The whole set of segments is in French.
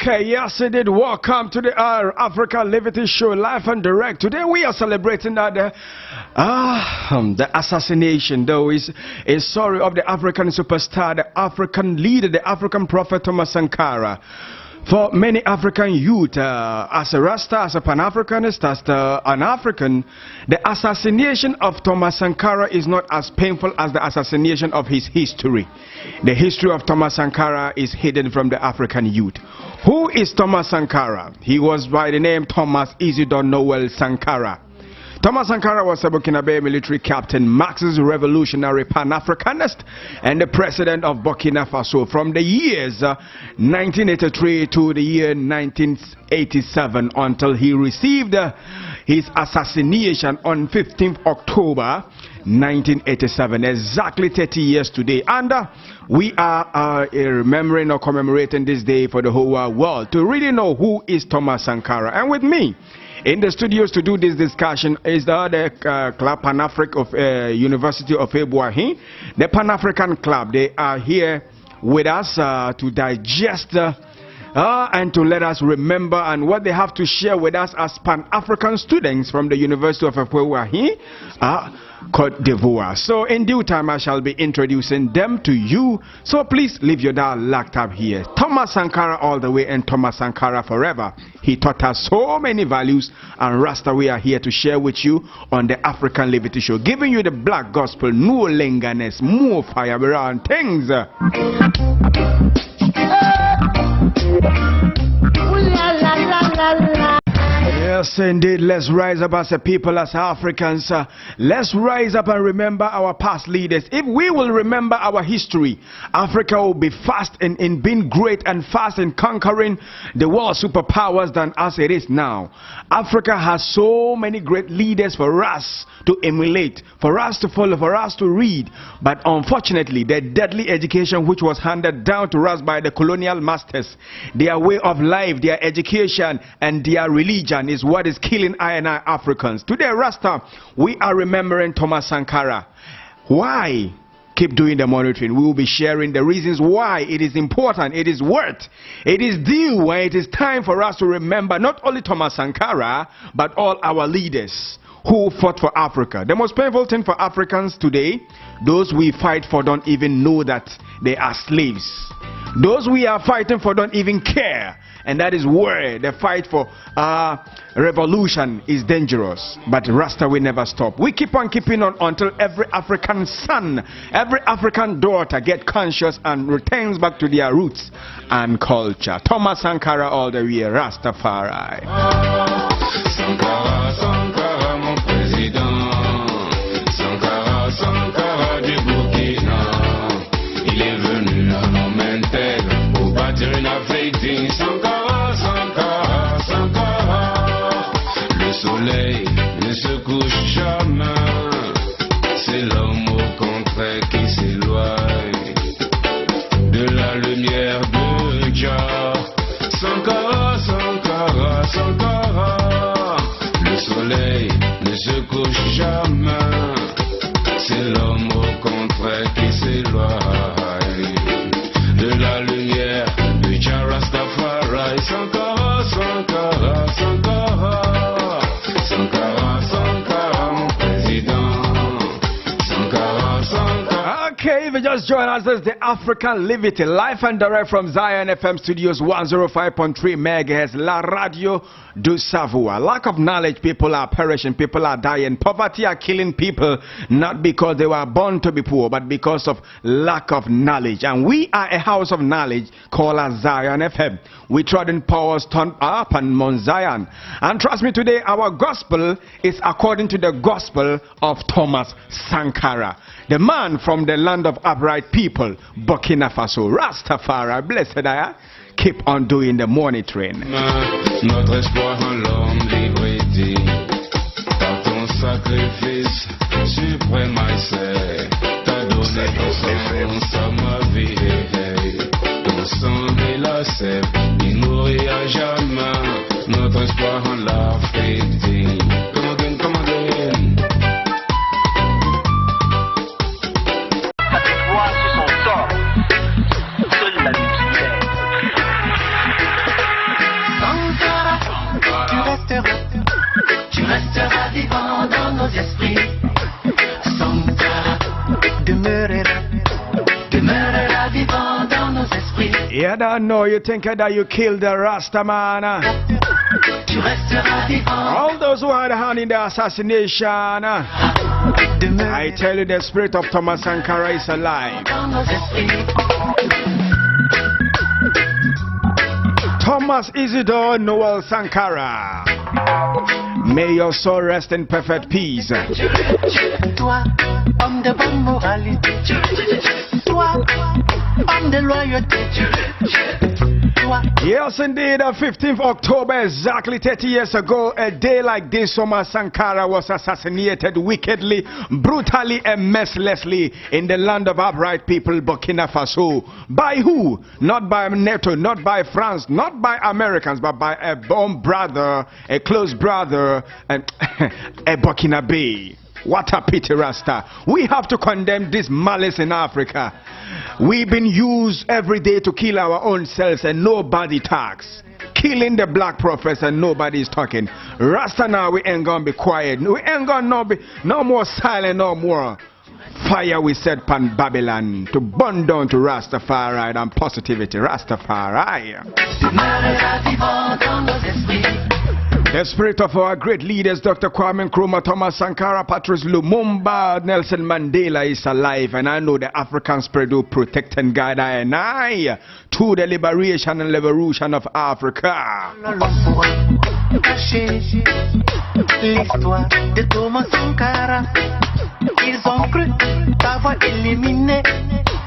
Okay, yes indeed. Welcome to the Africa Liberty Show, live and direct. Today we are celebrating the assassination, though, is a story of the African superstar, the African leader, the African prophet Thoma Sankara. For many African youth, as a Rasta, as a Pan-Africanist, as an African, the assassination of Thoma Sankara is not as painful as the assassination of his history. The history of Thoma Sankara is hidden from the African youth. Who is Thoma Sankara? He was by the name Thomas Isidore Noel Sankara. Thoma Sankara was a Burkinabe military captain, Marxist revolutionary Pan-Africanist, and the president of Burkina Faso from the years 1983 to the year 1987 until he received his assassination on 15th October 1987, exactly 30 years today. And we are remembering or commemorating this day for the whole world to really know who is Thoma Sankara. And with me in the studios to do this discussion is the Club Pan-African of University of Ebuahi, the Pan-African Club. They are here with us to digest and to let us remember and what they have to share with us as Pan-African students from the University of Ebuahi, Côte d'Ivoire. So in due time I shall be introducing them to you, so please leave your dial locked up here. Thoma Sankara all the way and Thoma Sankara forever. He taught us so many values, and Rasta, we are here to share with you on the African Liberty Show, giving you the black gospel, no lenganess, more fire around things. Yes, indeed. Let's rise up as a people, as Africans. Let's rise up and remember our past leaders. If we will remember our history, Africa will be fast in being great and fast in conquering the world superpowers than as it is now. Africa has so many great leaders for us to emulate, for us to follow, for us to read. But unfortunately, the deadly education which was handed down to us by the colonial masters, their way of life, their education, and their religion is what is killing I and I Africans. Today, Rasta, we are remembering Thoma Sankara. Why? Keep doing the monitoring. We will be sharing the reasons why it is important, it is worth, it is due, and it is time for us to remember not only Thoma Sankara, but all our leaders who fought for Africa. The most painful thing for Africans today, those we fight for don't even know that they are slaves. Those we are fighting for don't even care. And that is where the fight for revolution is dangerous. But Rasta will never stop. We keep on keeping on until every African son, every African daughter get conscious and returns back to their roots and culture. Thoma Sankara all the way, Rastafari. Sankara, Sankara, mon président. Sankara, Sankara du Burkina. Il est venu à l'homme intègre pour bâtir une Afrique digne. Sankara, Sankara, Sankara. Le soleil ne se couche jamais. C'est l'homme au contraire qui s'éloigne de la lumière de Jah. Sankara, Sankara, Sankara. Le soleil ne se couche jamais. C'est l'homme au contraire qui s'éloigne de la lumière de Jah Rastafari. Sankara, Sankara, Sankara. Sankara, Sankara, mon président. Sankara, Sankara. Okay, if you just join us, this is the African Liberty, live and direct from Zion FM Studios 105.3 MHz, La Radio du Savoir. Lack of knowledge, people are perishing, people are dying. Poverty are killing people, not because they were born to be poor, but because of lack of knowledge. And we are a house of knowledge called as Zion FM. We trod in powers turned up on Mount Zion. And trust me, today our gospel is according to the gospel of Thoma Sankara, the man from the land of upright people, Burkina Faso. Rastafari, blessed I am. Keep on doing the monitoring. Notre espoir en l'homme libre et digne. Par ton sacrifice suprême, Maïsé, t'as donné ton sang, ma vie. Ton sang et la sève, il nourrit à jamais. Notre espoir en l'Afrique digne. Commandez, commandez. Avec moi, c'est son sort. Seule la musique. You don't know, you think that you killed the Rasta man. All those who had a hand in the assassination, I tell you, the spirit of Thoma Sankara is alive. Thomas Isidore Noel Sankara, may your soul rest in perfect peace. Toi, homme de bonne moralité. Toi, homme de loyauté. Yes, indeed, 15th October, exactly 30 years ago, a day like this, Thoma Sankara was assassinated wickedly, brutally, and mercilessly in the land of upright people, Burkina Faso. By who? Not by NATO, not by France, not by Americans, but by a own brother, a close brother, and a Burkinabe. What a pity, Rasta. We have to condemn this malice in Africa. We've been used every day to kill our own selves and nobody talks. Killing the black prophets and nobody is talking. Rasta now, we ain't gonna be quiet. We ain't gonna be no more silent, no more. Fire we set pan Babylon to burn down to Rastafari and positivity. Rastafari. The spirit of our great leaders, Dr. Kwame Nkrumah, Thoma Sankara, Patrice Lumumba, Nelson Mandela is alive, and I know the African spirit will protect and guide I and I to the liberation and revolution of Africa. L'histoire de Thoma Sankara, ils ont cru t'avoir éliminé,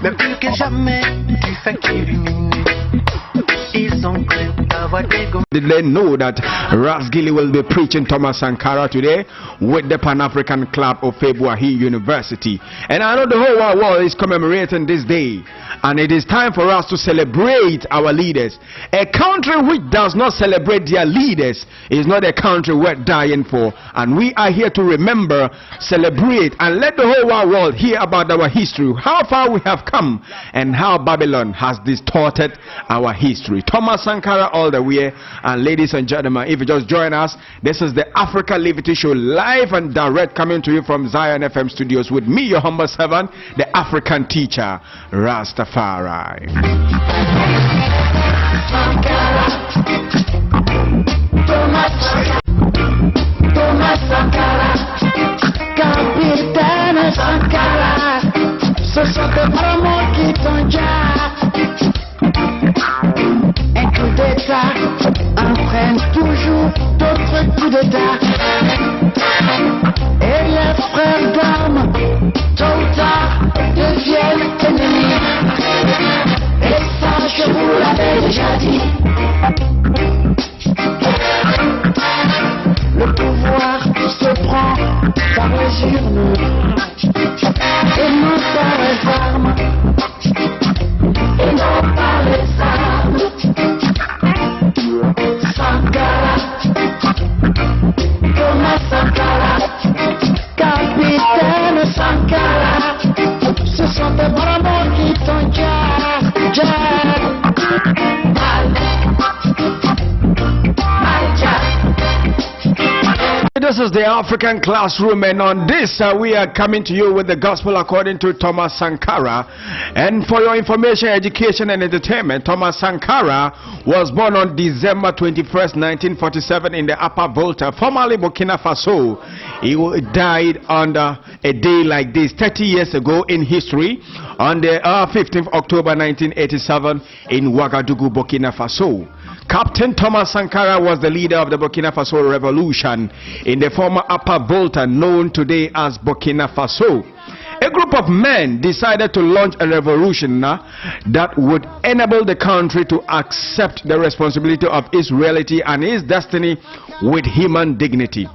mais plus que jamais tu fais qu'illuminer. Ils ont cru t'avoir dégommé. Did they know that Rasgili will be preaching Thoma Sankara today with the Pan-African Club of February University? And I know the whole world is commemorating this day, and it is time for us to celebrate our leaders. A country which does not celebrate their leaders is not a country worth dying for, and we are here to remember, celebrate, and let the whole world hear about our history, how far we have come, and how Babylon has distorted our history. Thoma Sankara all the way. And ladies and gentlemen, if you just join us, this is the Africa Liberty Show, live and direct, coming to you from Zion FM studios with me, your humble servant, the African teacher, Rastafari. Thoma Sankara, capitaine Sankara, ce sont des promos qui t'ont un coup d'état entraîne toujours d'autres coups d'état. Et les frères d'armes, tôt ou tard, deviennent ennemis. Et ça, je vous l'avais déjà dit. Le pouvoir se prend par les urnes et non par les armes. Et non par les armes. Sankara, Thoma Sankara, capitaine Sankara, ce sont des bravos qui t'ont This is the African Classroom, and on this we are coming to you with the gospel according to Thoma Sankara. And for your information, education and entertainment, Thoma Sankara was born on December 21st, 1947 in the Upper Volta, formerly Burkina Faso. He died on a day like this 30 years ago in history, on the 15th October 1987 in Ouagadougou, Burkina Faso. Captain Thoma Sankara was the leader of the Burkina Faso revolution in the former Upper Volta, known today as Burkina Faso. A group of men decided to launch a revolution that would enable the country to accept the responsibility of its reality and its destiny with human dignity.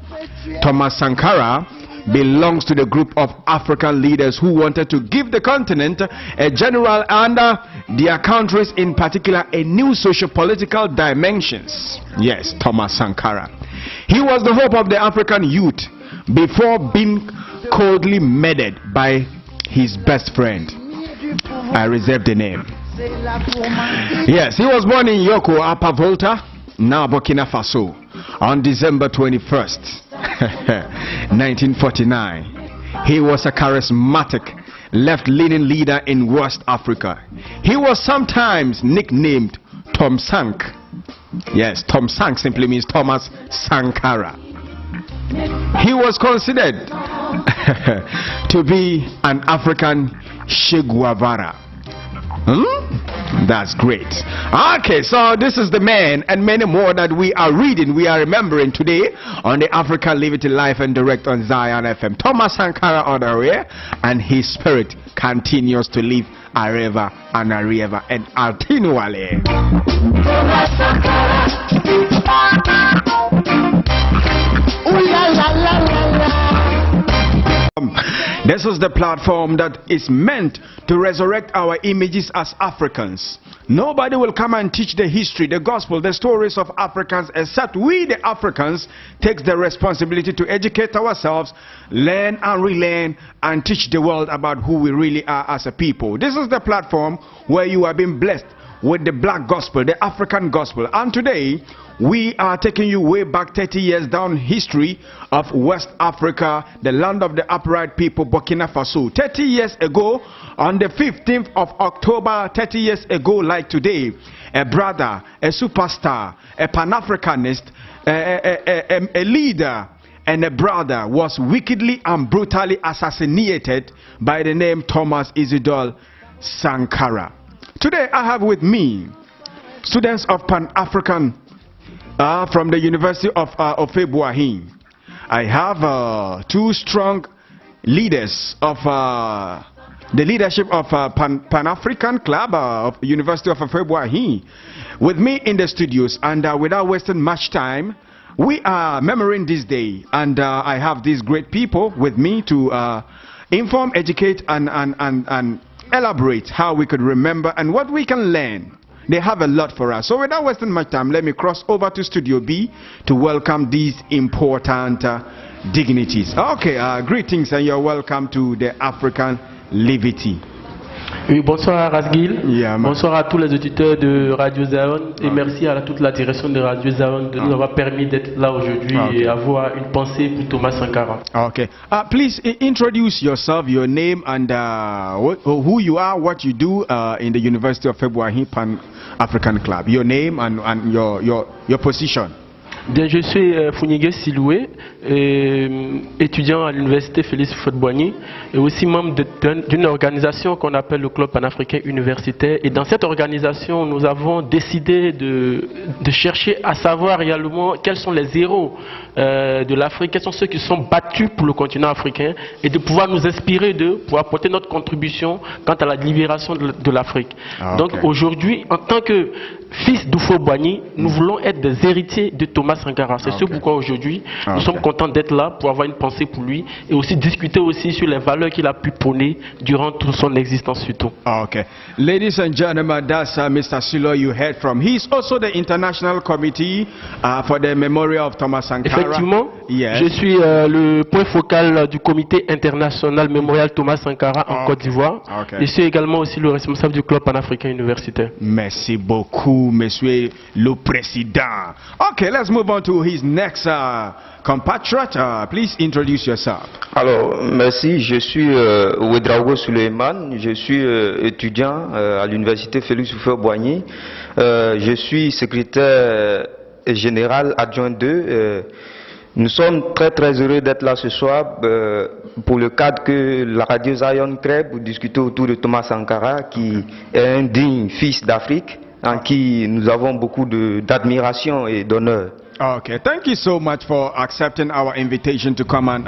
Thoma Sankara belongs to the group of African leaders who wanted to give the continent a general and their countries in particular a new socio-political dimensions. Yes, Thoma Sankara. He was the hope of the African youth before being coldly murdered by his best friend. I reserve the name. Yes, he was born in Yoko, Upper Volta, now Burkina Faso, on December 21st, 1949. He was a charismatic left-leaning leader in West Africa. He was sometimes nicknamed Tom Sank. Yes, Tom Sank simply means Thomas Sankara. He was considered to be an African Che Guevara. That's great. Okay, so this is the man and many more that we are reading, we are remembering today on the African Liberty Live and Direct on Zion FM. Thomas Sankara on the way, and his spirit continues to live forever and ever and continually. Thomas Sankara. Ooh, la, la, la, la, la. This is the platform that is meant to resurrect our images as Africans. Nobody will come and teach the history, the gospel, the stories of Africans except we, the Africans, take the responsibility to educate ourselves, learn and relearn, and teach the world about who we really are as a people. This is the platform where you have been blessed with the black gospel, the African gospel. And today, we are taking you way back 30 years down history of West Africa, the land of the upright people, Burkina Faso. 30 years ago, on the 15th of October, 30 years ago like today, a brother, a superstar, a Pan-Africanist, a leader, and a brother was wickedly and brutally assassinated by the name Thomas Isidore Sankara. Today I have with me students of Pan-African from the University of February. I have two strong leaders of the leadership of Pan-African Club of University of February with me in the studios, and without wasting much time, we are memorizing this day, and I have these great people with me to inform, educate, and elaborate how we could remember and what we can learn. They have a lot for us. So without wasting much time, let me cross over to Studio B to welcome these important dignities. Okay, greetings and you're welcome to the African Liberty. Oui, bonsoir Rasgil, bonsoir à tous les auditeurs de Radio Zion et merci à toute la direction de Radio Zion de nous avoir permis d'être là aujourd'hui et avoir une pensée pour Thomas Sankara. Okay, please introduce yourself, your name and who you are, what you do in the University of February Pan-African Club. Your name and your position. Bien, je suis Founigué Siloué, étudiant à l'université Félix Houphouët-Boigny et aussi membre d'une organisation qu'on appelle le Club panafricain universitaire. Et dans cette organisation, nous avons décidé de chercher à savoir réellement quels sont les héros de l'Afrique, quels sont ceux qui sont battus pour le continent africain et de pouvoir nous inspirer d'eux pour apporter notre contribution quant à la libération de l'Afrique. Donc aujourd'hui, en tant que fils d'Houphouët-Boigny, nous voulons être des héritiers de Thomas Sankara. C'est ce pourquoi aujourd'hui nous sommes contents d'être là pour avoir une pensée pour lui et aussi discuter aussi sur les valeurs qu'il a pu prôner durant toute son existence surtout. Okay, ladies and gentlemen, that's Mr. Silo you heard from. He's also the International Committee for the Memorial of Thomas Sankara. Effectivement, je suis le point focal du Comité international Mémorial Thomas Sankara en Côte d'Ivoire. Je suis également aussi le responsable du Club panafricain universitaire. Merci beaucoup, monsieur le président. Okay, let's move on to his next compatriot. Please introduce yourself. Alors, merci, je suis Ouedraogo Suleiman, je suis étudiant à l'université Félix Houphouët-Boigny. Je suis secrétaire général adjoint 2. Nous sommes très heureux d'être là ce soir pour le cadre que la radio Zion crée pour discuter autour de Thomas Sankara, qui est un digne fils d'Afrique, en qui nous avons beaucoup d'admiration et d'honneur. Okay, thank you so much for accepting our invitation to come and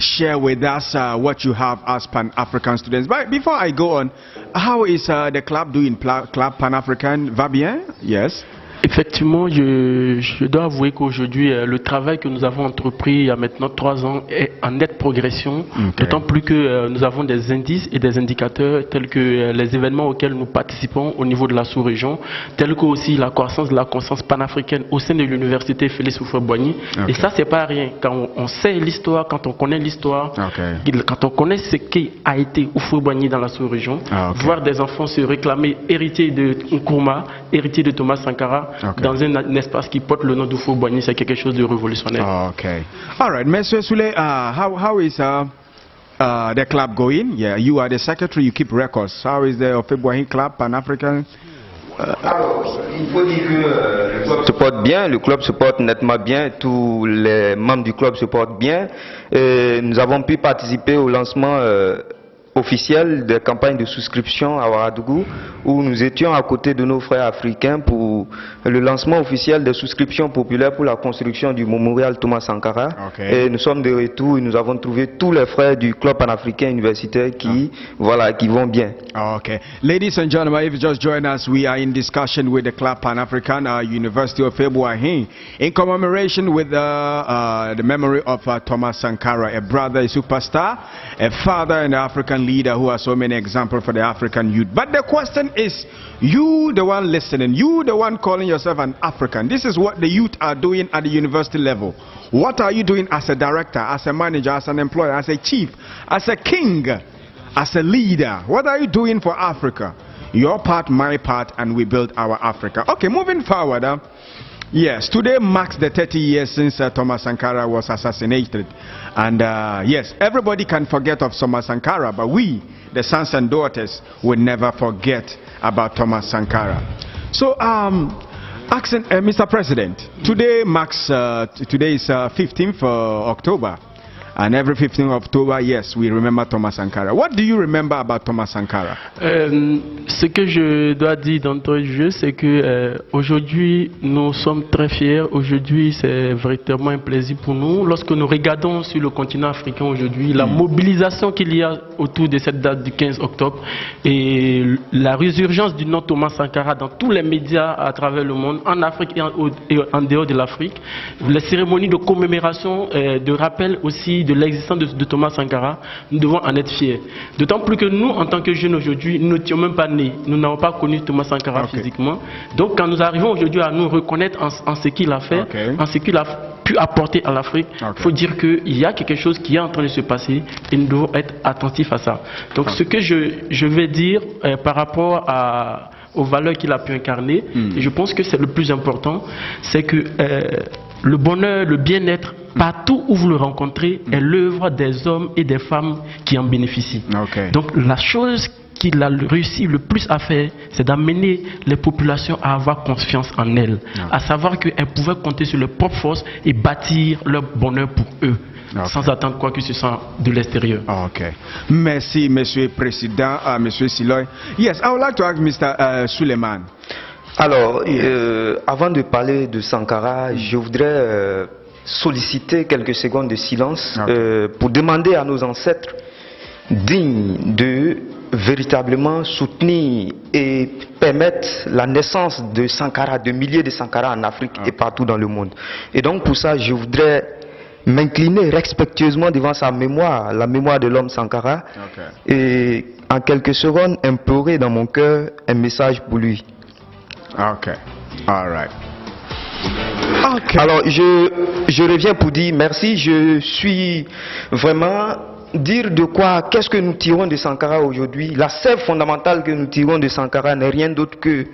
share with us what you have as Pan-African students. But before I go on, how is the club doing? Club Pan-African va bien? Yes. Effectivement, je dois avouer qu'aujourd'hui, le travail que nous avons entrepris il y a maintenant 3 ans est en nette progression, d'autant plus que nous avons des indices et des indicateurs tels que les événements auxquels nous participons au niveau de la sous-région, tels que aussi la croissance de la conscience panafricaine au sein de l'université Félix Houphouët-Boigny. Et ça, c'est pas rien. Quand on sait l'histoire, quand on connaît l'histoire, quand on connaît ce qui a été Houphouët-Boigny dans la sous-région, voir des enfants se réclamer héritiers de Nkrumah, héritiers de Thomas Sankara, dans un espace qui porte le nom d'Houphouët-Boigny, c'est quelque chose de révolutionnaire. Okay. All right, Monsieur Soule, how is the club going? Yeah, you are the secretary, you keep records. How is the February club, Pan-African? Alors, il faut dire que le club se porte bien, le club se porte nettement bien, tous les membres du club se portent bien. Nous avons pu participer au lancement officiel des campagnes de souscription à Ouagadougou, où nous étions à côté de nos frères africains pour le lancement officiel des souscriptions populaires pour la construction du mémorial Thoma Sankara. Okay. Et nous sommes de retour et nous avons trouvé tous les frères du club panafricain universitaire qui, voilà, qui vont bien. Okay. Ladies and gentlemen, if you just join us, we are in discussion with the club Pan-African University of February in commemoration with the memory of Thoma Sankara, a brother, a superstar, a father and African leader who has so many examples for the African youth. But the question is, you the one listening, you the one calling yourself an African, this is what the youth are doing at the university level. What are you doing as a director, as a manager, as an employer, as a chief, as a king, as a leader? What are you doing for Africa? Your part, my part, and we build our Africa. Okay, moving forward. Yes, today marks the 30 years since Thoma Sankara was assassinated. And yes, everybody can forget of Thoma Sankara, but we, the sons and daughters, will never forget about Thoma Sankara. So, Mr. President, today marks, today is 15th October. And every 15th of October, yes, we remember Thoma Sankara. What do you remember about Thoma Sankara? Ce que je dois dire d'entrée de jeu, c'est que aujourd'hui, nous sommes très fiers. Aujourd'hui, c'est véritablement un plaisir pour nous. Lorsque nous regardons sur le continent africain aujourd'hui, la mobilisation qu'il y a autour de cette date du 15 octobre et la résurgence du nom Thoma Sankara dans tous les médias à travers le monde, en Afrique et en dehors de l'Afrique, les cérémonies de commémoration, de rappel aussi de l'existence de Thoma Sankara, nous devons en être fiers. D'autant plus que nous, en tant que jeunes aujourd'hui, nous n'étions même pas nés. Nous n'avons pas connu Thoma Sankara physiquement. Donc quand nous arrivons aujourd'hui à nous reconnaître en ce qu'il a fait, en ce qu'il a pu apporter à l'Afrique, il faut dire qu'il y a quelque chose qui est en train de se passer et nous devons être attentifs à ça. Donc ce que je vais dire par rapport aux valeurs qu'il a pu incarner, et je pense que c'est le plus important, c'est que le bonheur, le bien-être, partout où vous le rencontrez, est l'œuvre des hommes et des femmes qui en bénéficient. Donc la chose qu'il a réussi le plus à faire, c'est d'amener les populations à avoir confiance en elles, à savoir qu'elles pouvaient compter sur leurs propres forces et bâtir leur bonheur pour eux. Sans attendre quoi que ce soit de l'extérieur. Merci, Monsieur le Président, Monsieur Siloy. Yes, I would like to ask Mr. Suleiman. Alors, avant de parler de Sankara, je voudrais solliciter quelques secondes de silence pour demander à nos ancêtres dignes de véritablement soutenir et permettre la naissance de Sankara, de milliers de Sankara en Afrique et partout dans le monde. Et donc pour ça, je voudrais m'incliner respectueusement devant sa mémoire, la mémoire de l'homme Sankara, et en quelques secondes implorer dans mon cœur un message pour lui. Alors je reviens pour dire merci. Je suis vraiment dire de quoi, qu'est-ce que nous tirons de Sankara aujourd'hui. La sève fondamentale que nous tirons de Sankara n'est rien d'autre que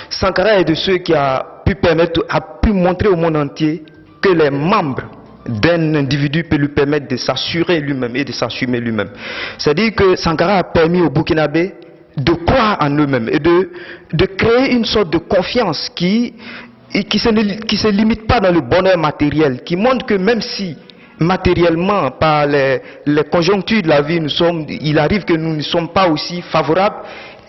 Sankara est de ceux qui a pu montrer au monde entier que les membres d'un individu peut lui permettre de s'assurer lui-même et de s'assumer lui-même. C'est-à-dire que Sankara a permis aux Burkinabés de croire en eux-mêmes et de créer une sorte de confiance qui se limite pas dans le bonheur matériel, qui montre que même si matériellement, par les conjonctures de la vie, il arrive que nous ne sommes pas aussi favorables,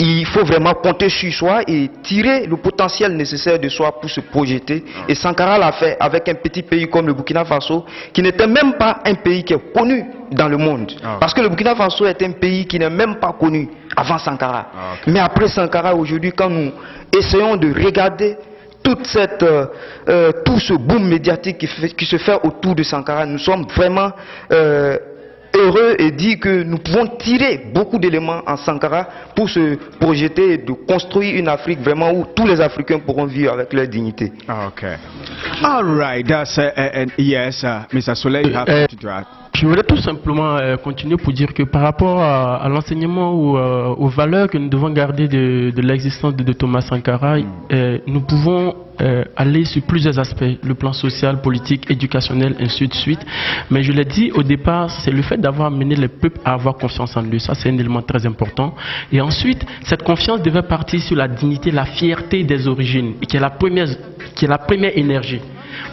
il faut vraiment compter sur soi et tirer le potentiel nécessaire de soi pour se projeter. Et Sankara l'a fait avec un petit pays comme le Burkina Faso, qui n'était même pas un pays qui est connu dans le monde. Parce que le Burkina Faso est un pays qui n'est même pas connu avant Sankara. Mais après Sankara, aujourd'hui, quand nous essayons de regarder tout ce boom médiatique qui se fait autour de Sankara, nous sommes vraiment heureux et dire que nous pouvons tirer beaucoup d'éléments en Sankara pour se projeter et de construire une Afrique vraiment où tous les Africains pourront vivre avec leur dignité. All right, that's yes, Mr. Soleil, you have to add. Je voudrais tout simplement continuer pour dire que par rapport à l'enseignement ou aux valeurs que nous devons garder de l'existence de Thoma Sankara, nous pouvons aller sur plusieurs aspects, le plan social, politique, éducationnel, ainsi de suite. Mais je l'ai dit au départ, c'est le fait d'avoir amené les peuples à avoir confiance en lui. Ça, c'est un élément très important. Et ensuite, cette confiance devait partir sur la dignité, la fierté des origines, qui est la première énergie.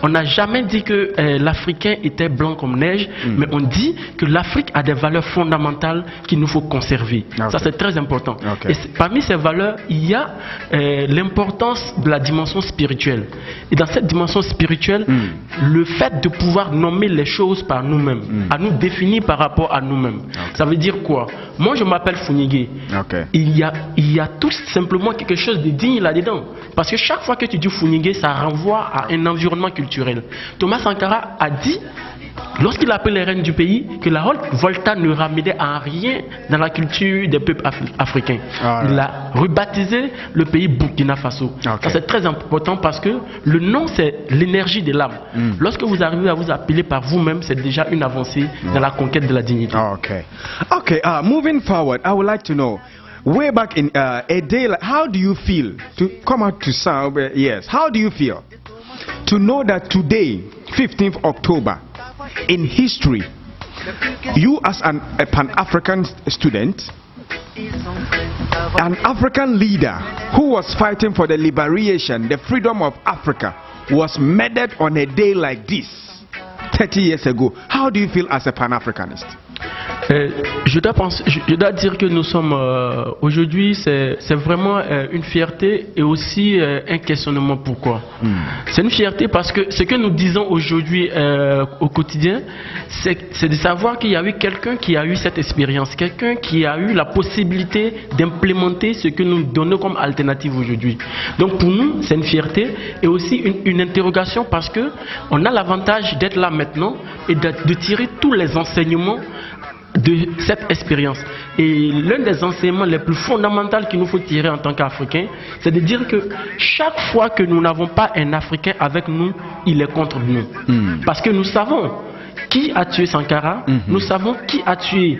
On n'a jamais dit que l'Africain était blanc comme neige, mais on dit que l'Afrique a des valeurs fondamentales qu'il nous faut conserver. Okay. Ça, c'est très important. Okay. Et parmi ces valeurs, il y a l'importance de la dimension spirituelle. Et dans cette dimension spirituelle, le fait de pouvoir nommer les choses par nous-mêmes, à nous définir par rapport à nous-mêmes. Okay. Ça veut dire quoi? Moi, je m'appelle Founigué. Okay. Il y a tout simplement quelque chose de digne là-dedans. Parce que chaque fois que tu dis Founigué, ça renvoie à un environnement culturel. Thoma Sankara a dit, lorsqu'il a appelé les reines du pays, que la haute volta ne ramenait en rien dans la culture des peuples africains. Il a rebaptisé le pays Burkina Faso. Ça, c'est très important parce que le nom, c'est l'énergie de l'âme. Lorsque vous arrivez à vous appeler par vous-même, c'est déjà une avancée dans la conquête de la dignité. Moving forward, I would like to know, way back in a day, how do you feel to come out to sound? Yes, how do you feel to know that today, 15th October, in history, you as a Pan-African student, an African leader who was fighting for the liberation, the freedom of Africa, was murdered on a day like this 30 years ago? How do you feel as a Pan-Africanist? Je dois dire que nous sommes aujourd'hui, c'est vraiment une fierté et aussi un questionnement. Pourquoi? C'est une fierté parce que ce que nous disons aujourd'hui au quotidien, c'est de savoir qu'il y a eu quelqu'un qui a eu cette expérience, quelqu'un qui a eu la possibilité d'implémenter ce que nous donnons comme alternative aujourd'hui. Donc pour nous, c'est une fierté et aussi une interrogation parce que on a l'avantage d'être là maintenant et de tirer tous les enseignements de cette expérience. Et l'un des enseignements les plus fondamentaux qu'il nous faut tirer en tant qu'Africains, c'est de dire que chaque fois que nous n'avons pas un Africain avec nous, il est contre nous. Parce que nous savons qui a tué Sankara, nous savons qui a tué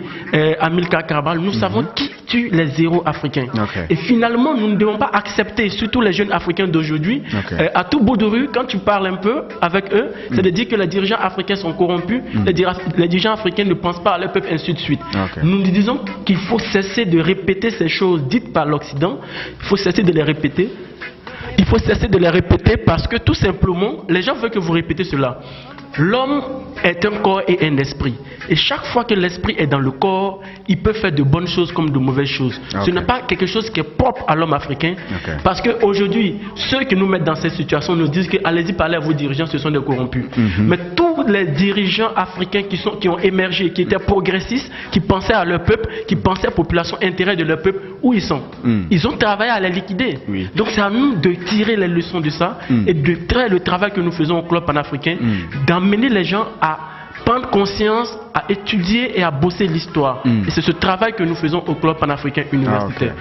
Amilcar Cabral, nous savons qui tue les héros africains. Et finalement, nous ne devons pas accepter, surtout les jeunes Africains d'aujourd'hui, à tout bout de rue, quand tu parles un peu avec eux, c'est de dire que les dirigeants africains sont corrompus, les dirigeants africains ne pensent pas à leur peuple, ainsi de suite. Nous disons qu'il faut cesser de répéter ces choses dites par l'Occident, il faut cesser de les répéter. Il faut cesser de les répéter parce que tout simplement, les gens veulent que vous répétez cela. L'homme est un corps et un esprit. Et chaque fois que l'esprit est dans le corps, il peut faire de bonnes choses comme de mauvaises choses. Ce n'est pas quelque chose qui est propre à l'homme africain. Parce qu'aujourd'hui, ceux qui nous mettent dans cette situation nous disent que allez-y parler à vos dirigeants, ce sont des corrompus. Mais tous les dirigeants africains qui ont émergé, qui étaient progressistes, qui pensaient à leur peuple, qui pensaient à la population, intérêt de leur peuple, où ils sont? Ils ont travaillé à les liquider. Donc c'est à nous de tirer les leçons de ça et de faire le travail que nous faisons au club panafricain, d'amener les gens à prendre conscience, à étudier et à bosser l'histoire. Et c'est ce travail que nous faisons au club panafricain universitaire.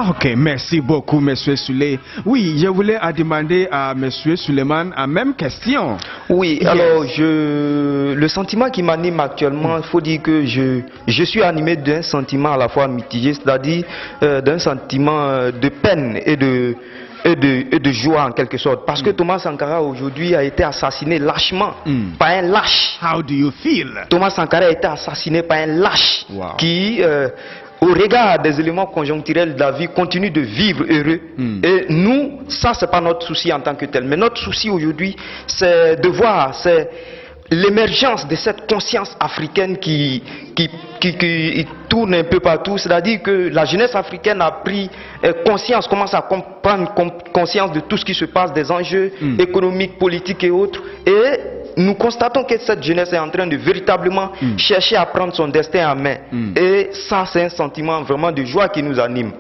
Ok, merci beaucoup, monsieur Souley. Oui, je voulais demander à monsieur Suleiman la même question. Oui, alors le sentiment qui m'anime actuellement, il faut dire que je suis animé d'un sentiment à la fois mitigé, c'est-à-dire d'un sentiment de peine et de joie en quelque sorte. Parce que Thoma Sankara aujourd'hui a été assassiné lâchement par un lâche. How do you feel? Thoma Sankara a été assassiné par un lâche qui, au regard des éléments conjoncturels de la vie, continue de vivre heureux. Et nous, ça c'est pas notre souci en tant que tel. Mais notre souci aujourd'hui, c'est de voir, c'est l'émergence de cette conscience africaine qui tourne un peu partout, c'est-à-dire que la jeunesse africaine a pris conscience, commence à prendre conscience de tout ce qui se passe, des enjeux économiques, politiques et autres, et nous constatons que cette jeunesse est en train de véritablement chercher à prendre son destin en main. Et ça, c'est un sentiment vraiment de joie qui nous anime.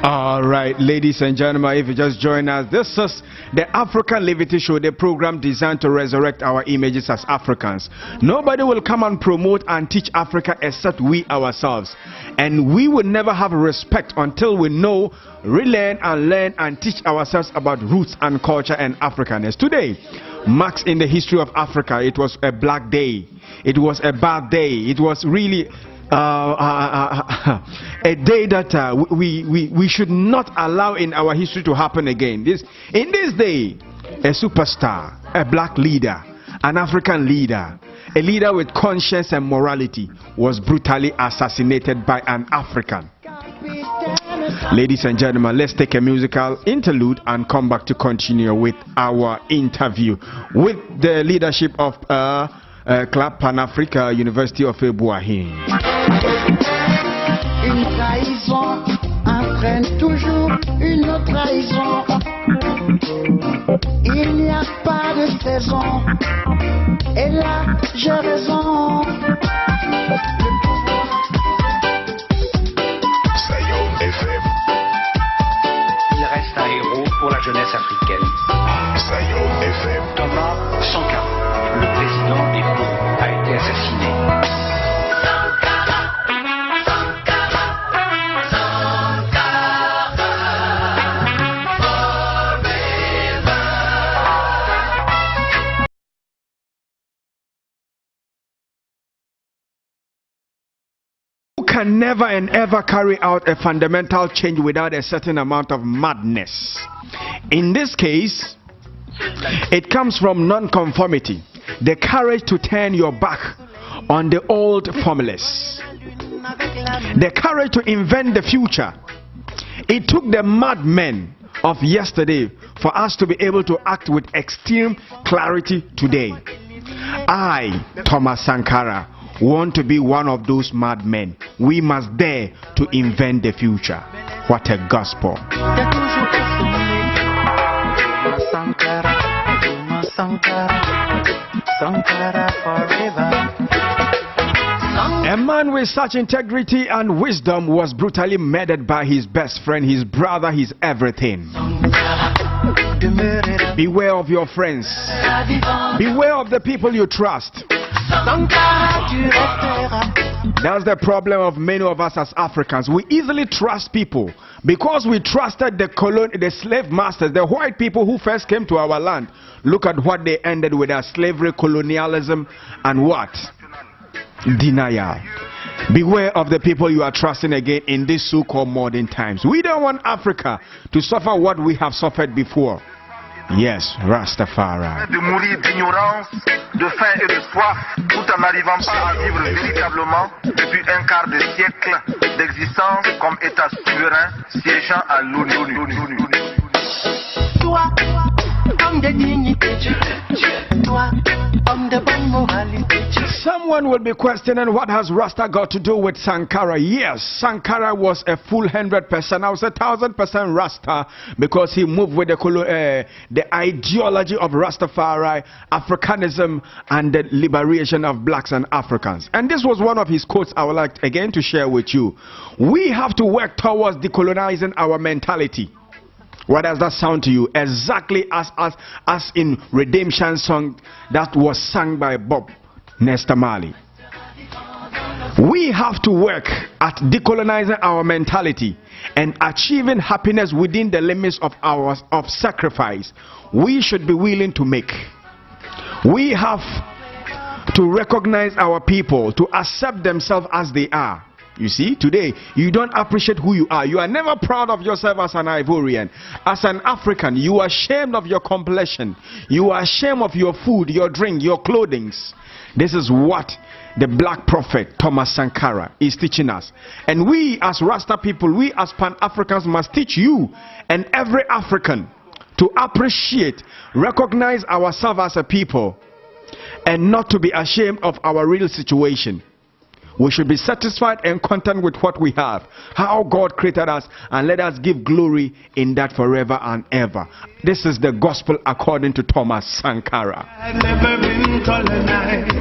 All right, ladies and gentlemen, if you just join us, this is the African Liberty Show, the program designed to resurrect our images as Africans. Nobody will come and promote and teach Africa except we ourselves. And we will never have respect until we know, relearn and learn and teach ourselves about roots and culture and Africanness. Today, marks in the history of Africa. It was a black day. It was a bad day. It was really a day that we should not allow in our history to happen again. In this day, a superstar, a black leader, an African leader, a leader with conscience and morality was brutally assassinated by an African. Ladies and gentlemen, let's take a musical interlude and come back to continue with our interview with the leadership of Club Panafricain, University of Boahin. Une trahison entraîne toujours une autre trahison. Il n'y a pas de saison. Et là, j'ai raison. Il reste un héros pour la jeunesse africaine. Thoma, Sankara, le président des pauvres, a été assassiné. Can never and ever carry out a fundamental change without a certain amount of madness. In this case, it comes from non-conformity, the courage to turn your back on the old formulas, the courage to invent the future. It took the madmen of yesterday for us to be able to act with extreme clarity today. I, Thoma Sankara, want to be one of those madmen. We must dare to invent the future. What a gospel. A man with such integrity and wisdom was brutally murdered by his best friend, his brother, his everything. Beware of your friends. Beware of the people you trust. That's the problem of many of us as Africans. We easily trust people because we trusted the slave masters, the white people who first came to our land. Look at what they ended with: our slavery, colonialism, and what? Denial. Beware of the people you are trusting again in these so-called modern times. We don't want Africa to suffer what we have suffered before. Yes, Rastafari. De mourir d'ignorance, de faim et de soif, tout en n'arrivant pas à vivre véritablement depuis un quart de siècle d'existence comme État souverain siégeant à l'ONU. Toi, homme de dignité, toi, homme de bonne moralité. Someone will be questioning, what has Rasta got to do with Sankara? Yes, Sankara was a full 100%, I was 1,000% Rasta, because he moved with the ideology of Rastafari, Africanism, and the liberation of blacks and Africans. And this was one of his quotes I would like again to share with you. We have to work towards decolonizing our mentality. What does that sound to you? Exactly as in Redemption song that was sung by Bob Nesta Marley. We have to work at decolonizing our mentality and achieving happiness within the limits of sacrifice we should be willing to make. We have to recognize our people, to accept themselves as they are. You see, today, you don't appreciate who you are. You are never proud of yourself as an Ivorian. As an African, you are ashamed of your complexion. You are ashamed of your food, your drink, your clothing. This is what the black prophet Thoma Sankara is teaching us. And we as Rasta people, we as Pan-Africans must teach you and every African to appreciate, recognize ourselves as a people, and not to be ashamed of our real situation. We should be satisfied and content with what we have, how God created us, and let us give glory in that forever and ever. This is the gospel according to Thoma Sankara. I've never been colonized.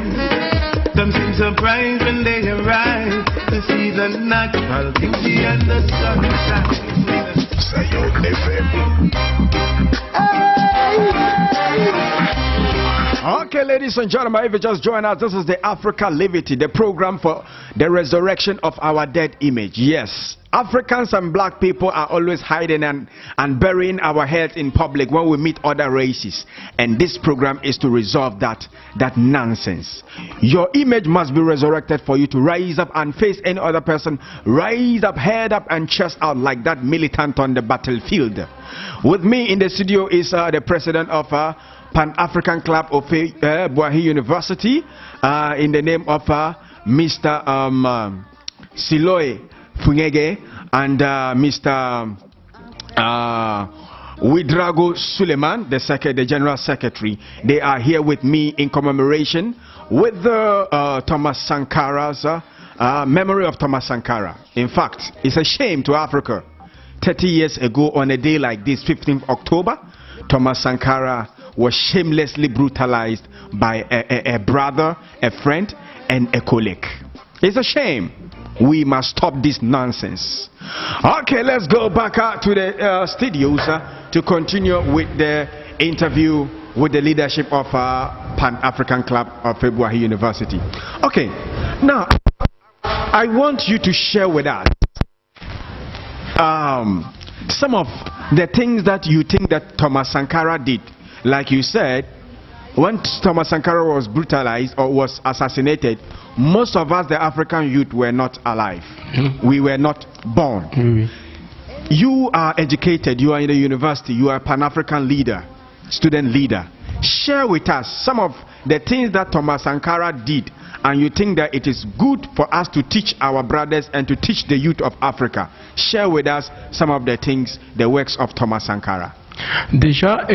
Them seem surprised when they arrive to see the natural beauty and the sunshine. Okay, ladies and gentlemen, if you just join us, this is the Africa Liberty, the program for the resurrection of our dead image. Yes, Africans and black people are always hiding and burying our heads in public when we meet other races. And this program is to resolve that nonsense. Your image must be resurrected for you to rise up and face any other person. Rise up, head up and chest out like that militant on the battlefield. With me in the studio is the president of Pan-African Club of Boahi University, in the name of Mr. Siloe Funyege and Mr. Widrago Suleiman, the General Secretary. They are here with me in commemoration with the Thomas Sankara's memory of Thomas Sankara. In fact, it's a shame to Africa. 30 years ago on a day like this, 15th October, Thomas Sankara was shamelessly brutalized by a brother, a friend, and a colleague. It's a shame. We must stop this nonsense. Okay, let's go back out to the studios to continue with the interview with the leadership of Pan-African Club of Boahi University. Okay, now I want you to share with us some of the things that you think that Thomas Sankara did. Like you said, when Thomas Sankara was brutalized or was assassinated, most of us, the African youth, were not alive. We were not born. You are educated, you are in the university, you are a Pan-African leader, student leader. Share with us some of the things that Thomas Sankara did, and you think that it is good for us to teach our brothers and to teach the youth of Africa. Share with us some of the things, the works of Thomas Sankara. Déjà,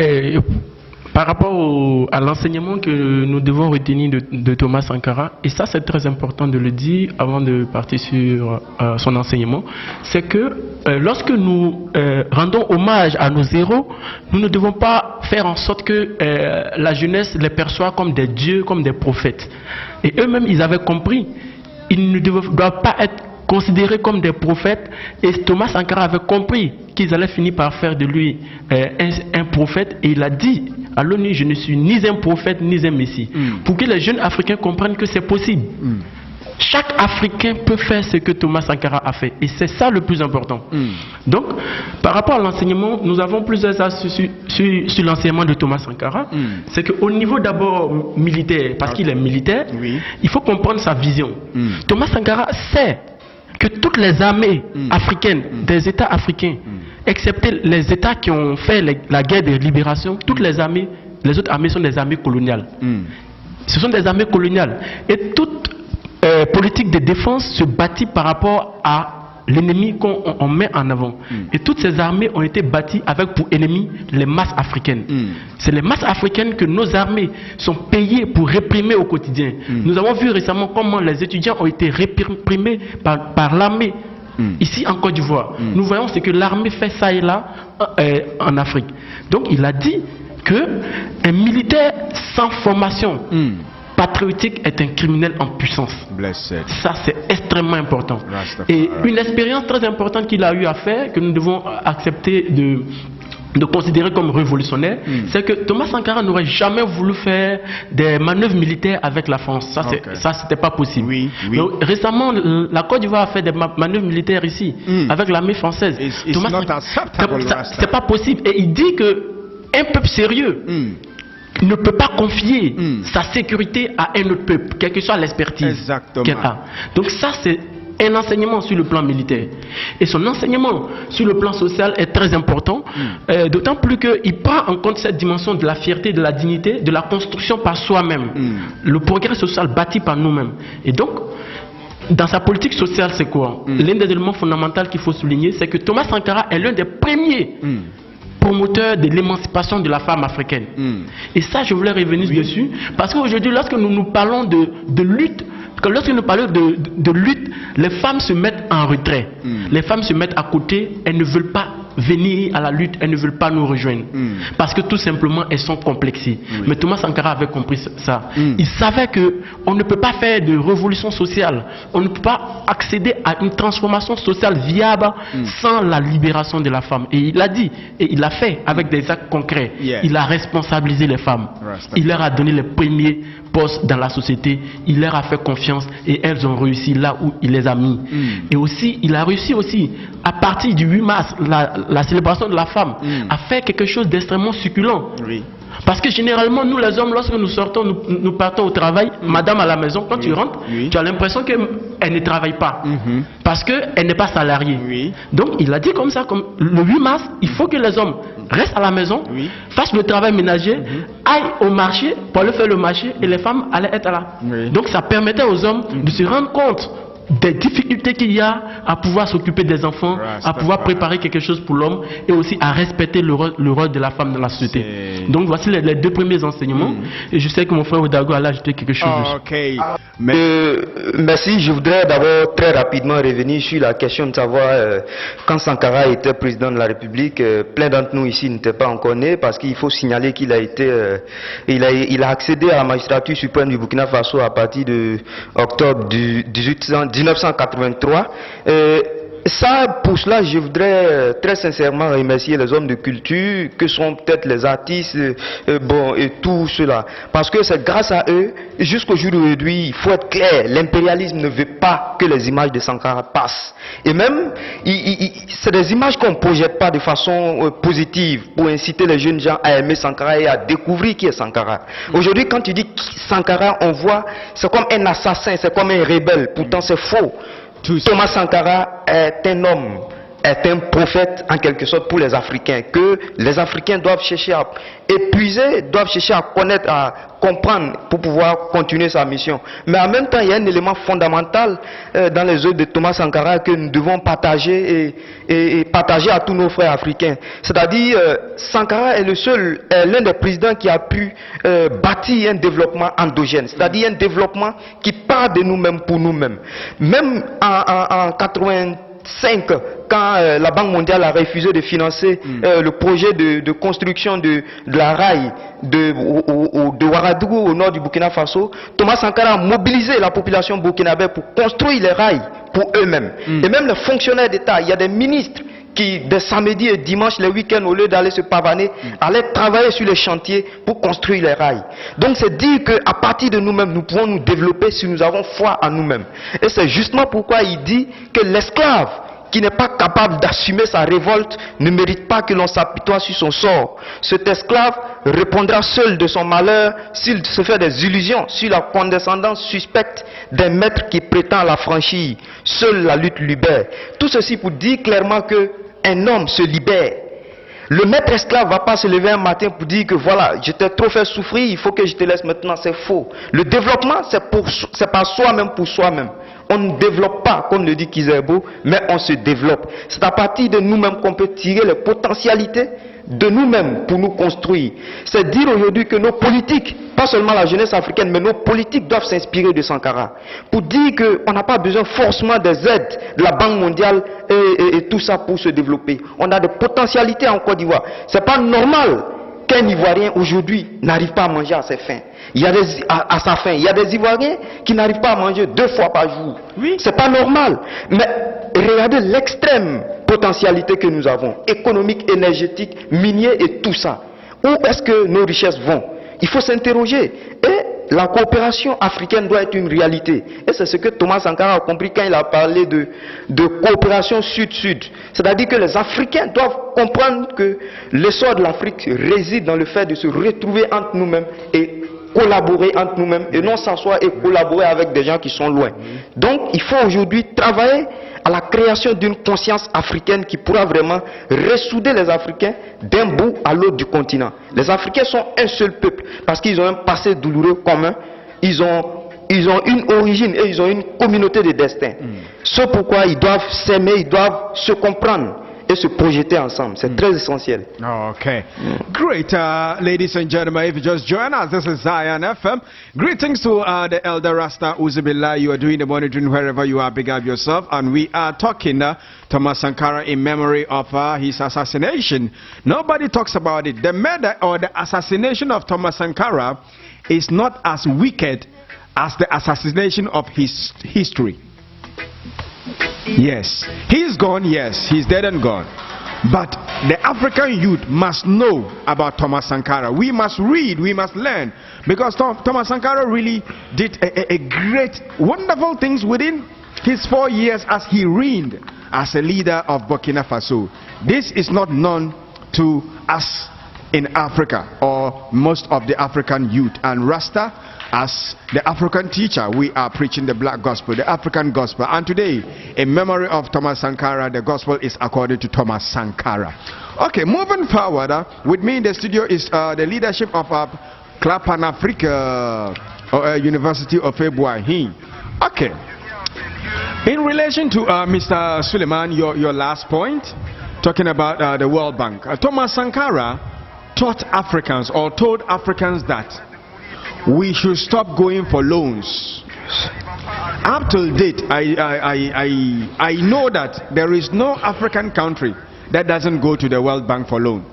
par rapport à l'enseignement que nous devons retenir de Thomas Sankara, et ça c'est très important de le dire avant de partir sur son enseignement, c'est que lorsque nous rendons hommage à nos héros, nous ne devons pas faire en sorte que la jeunesse les perçoit comme des dieux, comme des prophètes. Et eux-mêmes, ils avaient compris, ils ne doivent pas être considérés comme des prophètes, et Thomas Sankara avait compris qu'ils allaient finir par faire de lui un prophète, et il a dit à l'ONU: je ne suis ni un prophète ni un messie, pour que les jeunes Africains comprennent que c'est possible. Chaque Africain peut faire ce que Thomas Sankara a fait, et c'est ça le plus important. Donc, par rapport à l'enseignement, nous avons plusieurs astuces sur l'enseignement de Thomas Sankara. C'est qu'au niveau d'abord militaire, parce qu'il est militaire, il faut comprendre sa vision. Thomas Sankara sait que toutes les armées africaines, des États africains, excepté les États qui ont fait la guerre de libération, toutes les armées, les autres armées sont des armées coloniales. Ce sont des armées coloniales. Et toute politique de défense se bâtit par rapport à l'ennemi qu'on met en avant. Et toutes ces armées ont été bâties avec pour ennemi les masses africaines. C'est les masses africaines que nos armées sont payées pour réprimer au quotidien. Nous avons vu récemment comment les étudiants ont été réprimés par l'armée ici en Côte d'Ivoire. Nous voyons ce que l'armée fait ça et là en Afrique. Donc il a dit qu'un militaire sans formation patriotique est un criminel en puissance. Blessed. Ça c'est extrêmement important. Et une expérience très importante qu'il a eu à faire, que nous devons accepter de considérer comme révolutionnaire, c'est que Thomas Sankara n'aurait jamais voulu faire des manœuvres militaires avec la France. Ça c'était pas possible. Donc, récemment, la Côte d'Ivoire a fait des manœuvres militaires ici avec l'armée française. C'est pas possible. Et il dit que un peuple sérieux ne peut pas confier sa sécurité à un autre peuple, quelle que soit l'expertise qu'elle a. Donc ça c'est un enseignement sur le plan militaire. Et son enseignement sur le plan social est très important, d'autant plus qu'il prend en compte cette dimension de la fierté, de la dignité, de la construction par soi-même, le progrès social bâti par nous-mêmes. Et donc, dans sa politique sociale, c'est quoi? L'un des éléments fondamentaux qu'il faut souligner, c'est que Thomas Sankara est l'un des premiers promoteur de l'émancipation de la femme africaine. Et ça, je voulais revenir dessus, parce qu'aujourd'hui, lorsque nous parlons de lutte, lorsque nous parlons de lutte, les femmes se mettent en retrait. Les femmes se mettent à côté, elles ne veulent pas venir à la lutte, elles ne veulent pas nous rejoindre. Parce que tout simplement, elles sont complexées. Mais Thomas Sankara avait compris ça. Il savait qu'on ne peut pas faire de révolution sociale, on ne peut pas accéder à une transformation sociale viable sans la libération de la femme. Et il a dit, et il l'a fait avec des actes concrets. Il a responsabilisé les femmes. Il leur a donné les premiers postes dans la société. Il leur a fait confiance et elles ont réussi là où il les a mis. Et aussi, il a réussi aussi, à partir du 8 mars, la célébration de la femme, à faire quelque chose d'extrêmement succulent. Parce que généralement, nous les hommes, lorsque nous sortons, nous partons au travail, madame à la maison, quand tu rentres, tu as l'impression qu'elle ne travaille pas. Parce qu'elle n'est pas salariée. Donc il a dit comme ça, comme le 8 mars, il faut que les hommes restent à la maison, fassent le travail ménager, aillent au marché pour aller faire le marché, et les femmes allaient être là. Donc ça permettait aux hommes de se rendre compte des difficultés qu'il y a à pouvoir s'occuper des enfants, à pouvoir préparer quelque chose pour l'homme et aussi à respecter le rôle de la femme dans la société. Donc voici les deux premiers enseignements. Et je sais que mon frère Oudago a ajouté quelque chose. Merci. Je voudrais d'abord très rapidement revenir sur la question de savoir quand Sankara était président de la République, plein d'entre nous ici n'étaient pas encore nés parce qu'il faut signaler qu'il a été, il a accédé à la magistrature suprême du Burkina Faso à partir de octobre 1983. Ça, pour cela, je voudrais très sincèrement remercier les hommes de culture, que sont peut-être les artistes, et tout cela. Parce que c'est grâce à eux, jusqu'au jour d'aujourd'hui, il faut être clair, l'impérialisme ne veut pas que les images de Sankara passent. Et même, c'est des images qu'on ne projette pas de façon positive pour inciter les jeunes gens à aimer Sankara et à découvrir qui est Sankara. Aujourd'hui, quand tu dis Sankara, on voit, c'est comme un assassin, c'est comme un rebelle. Pourtant, c'est faux. Thomas Sankara est un homme, est un prophète en quelque sorte pour les Africains, que les Africains doivent chercher à épuiser, doivent chercher à connaître, à comprendre pour pouvoir continuer sa mission. Mais en même temps, il y a un élément fondamental dans les œuvres de Thomas Sankara que nous devons partager et partager à tous nos frères africains. C'est-à-dire, Sankara est l'un des présidents qui a pu bâtir un développement endogène, c'est-à-dire un développement qui part de nous-mêmes pour nous-mêmes. Même en 85, quand la Banque mondiale a refusé de financer le projet de construction de la rail de Ouagadougou au nord du Burkina Faso, Thomas Sankara a mobilisé la population burkinabé pour construire les rails pour eux-mêmes. Et même les fonctionnaires d'État, il y a des ministres qui, des samedis et dimanches, les week-ends, au lieu d'aller se pavaner, allaient travailler sur les chantiers pour construire les rails. Donc c'est dire qu'à partir de nous-mêmes, nous pouvons nous développer si nous avons foi en nous-mêmes. Et c'est justement pourquoi il dit que l'esclave qui n'est pas capable d'assumer sa révolte ne mérite pas que l'on s'apitoie sur son sort. Cet esclave répondra seul de son malheur s'il se fait des illusions sur la condescendance suspecte d'un maître qui prétend la franchir. Seule la lutte libère. Tout ceci pour dire clairement qu'un homme se libère. Le maître esclave ne va pas se lever un matin pour dire que voilà, je t'ai trop fait souffrir, il faut que je te laisse maintenant. C'est faux. Le développement, c'est par soi-même pour soi-même. On ne développe pas, comme le dit Kizerbo, mais on se développe. C'est à partir de nous-mêmes qu'on peut tirer les potentialités de nous-mêmes pour nous construire. C'est dire aujourd'hui que nos politiques, pas seulement la jeunesse africaine, mais nos politiques doivent s'inspirer de Sankara. Pour dire qu'on n'a pas besoin forcément des aides de la Banque mondiale et tout ça pour se développer. On a des potentialités en Côte d'Ivoire. C'est pas normal qu'un Ivoirien aujourd'hui n'arrive pas à manger à ses fins. À sa faim. Il y a des Ivoiriens qui n'arrivent pas à manger 2 fois par jour. Oui. C'est pas normal. Mais regardez l'extrême potentialité que nous avons, économique, énergétique, minier et tout ça. Où est-ce que nos richesses vont? Il faut s'interroger. Et la coopération africaine doit être une réalité. Et c'est ce que Thomas Sankara a compris quand il a parlé de coopération sud-sud. C'est-à-dire que les Africains doivent comprendre que l'essor de l'Afrique réside dans le fait de se retrouver entre nous-mêmes et collaborer entre nous-mêmes et non s'asseoir et collaborer avec des gens qui sont loin. Donc il faut aujourd'hui travailler à la création d'une conscience africaine qui pourra vraiment ressouder les Africains d'un bout à l'autre du continent. Les Africains sont un seul peuple parce qu'ils ont un passé douloureux commun, ils ont une origine et ils ont une communauté de destin. C'est pourquoi ils doivent s'aimer, ils doivent se comprendre. et se projeter ensemble. C'est très essentiel. Okay. Great. Ladies and gentlemen, if you just join us, this is Zion FM. Greetings to the Elder Rasta Uzubillah. You are doing the monitoring wherever you are. Big up yourself. And we are talking Thoma Sankara in memory of his assassination. Nobody talks about it. The murder or the assassination of Thoma Sankara is not as wicked as the assassination of his history. Yes, he's gone. Yes, he's dead and gone. But the African youth must know about Thoma Sankara. We must read, we must learn, because Thoma Sankara really did a great, wonderful things within his 4 years as he reigned as a leader of Burkina Faso. This is not known to us in Africa or most of the African youth. And Rasta, as the African teacher, we are preaching the black gospel, the African gospel. And today, in memory of Thoma Sankara, the gospel is according to Thoma Sankara. Okay, moving forward, with me in the studio is the leadership of Club Panafricain University of Boigny. Okay. In relation to Mr. Suleiman, your last point, talking about the World Bank, Thoma Sankara taught Africans or told Africans that we should stop going for loans. Up till date, I know that there is no African country that doesn't go to the World Bank for loan.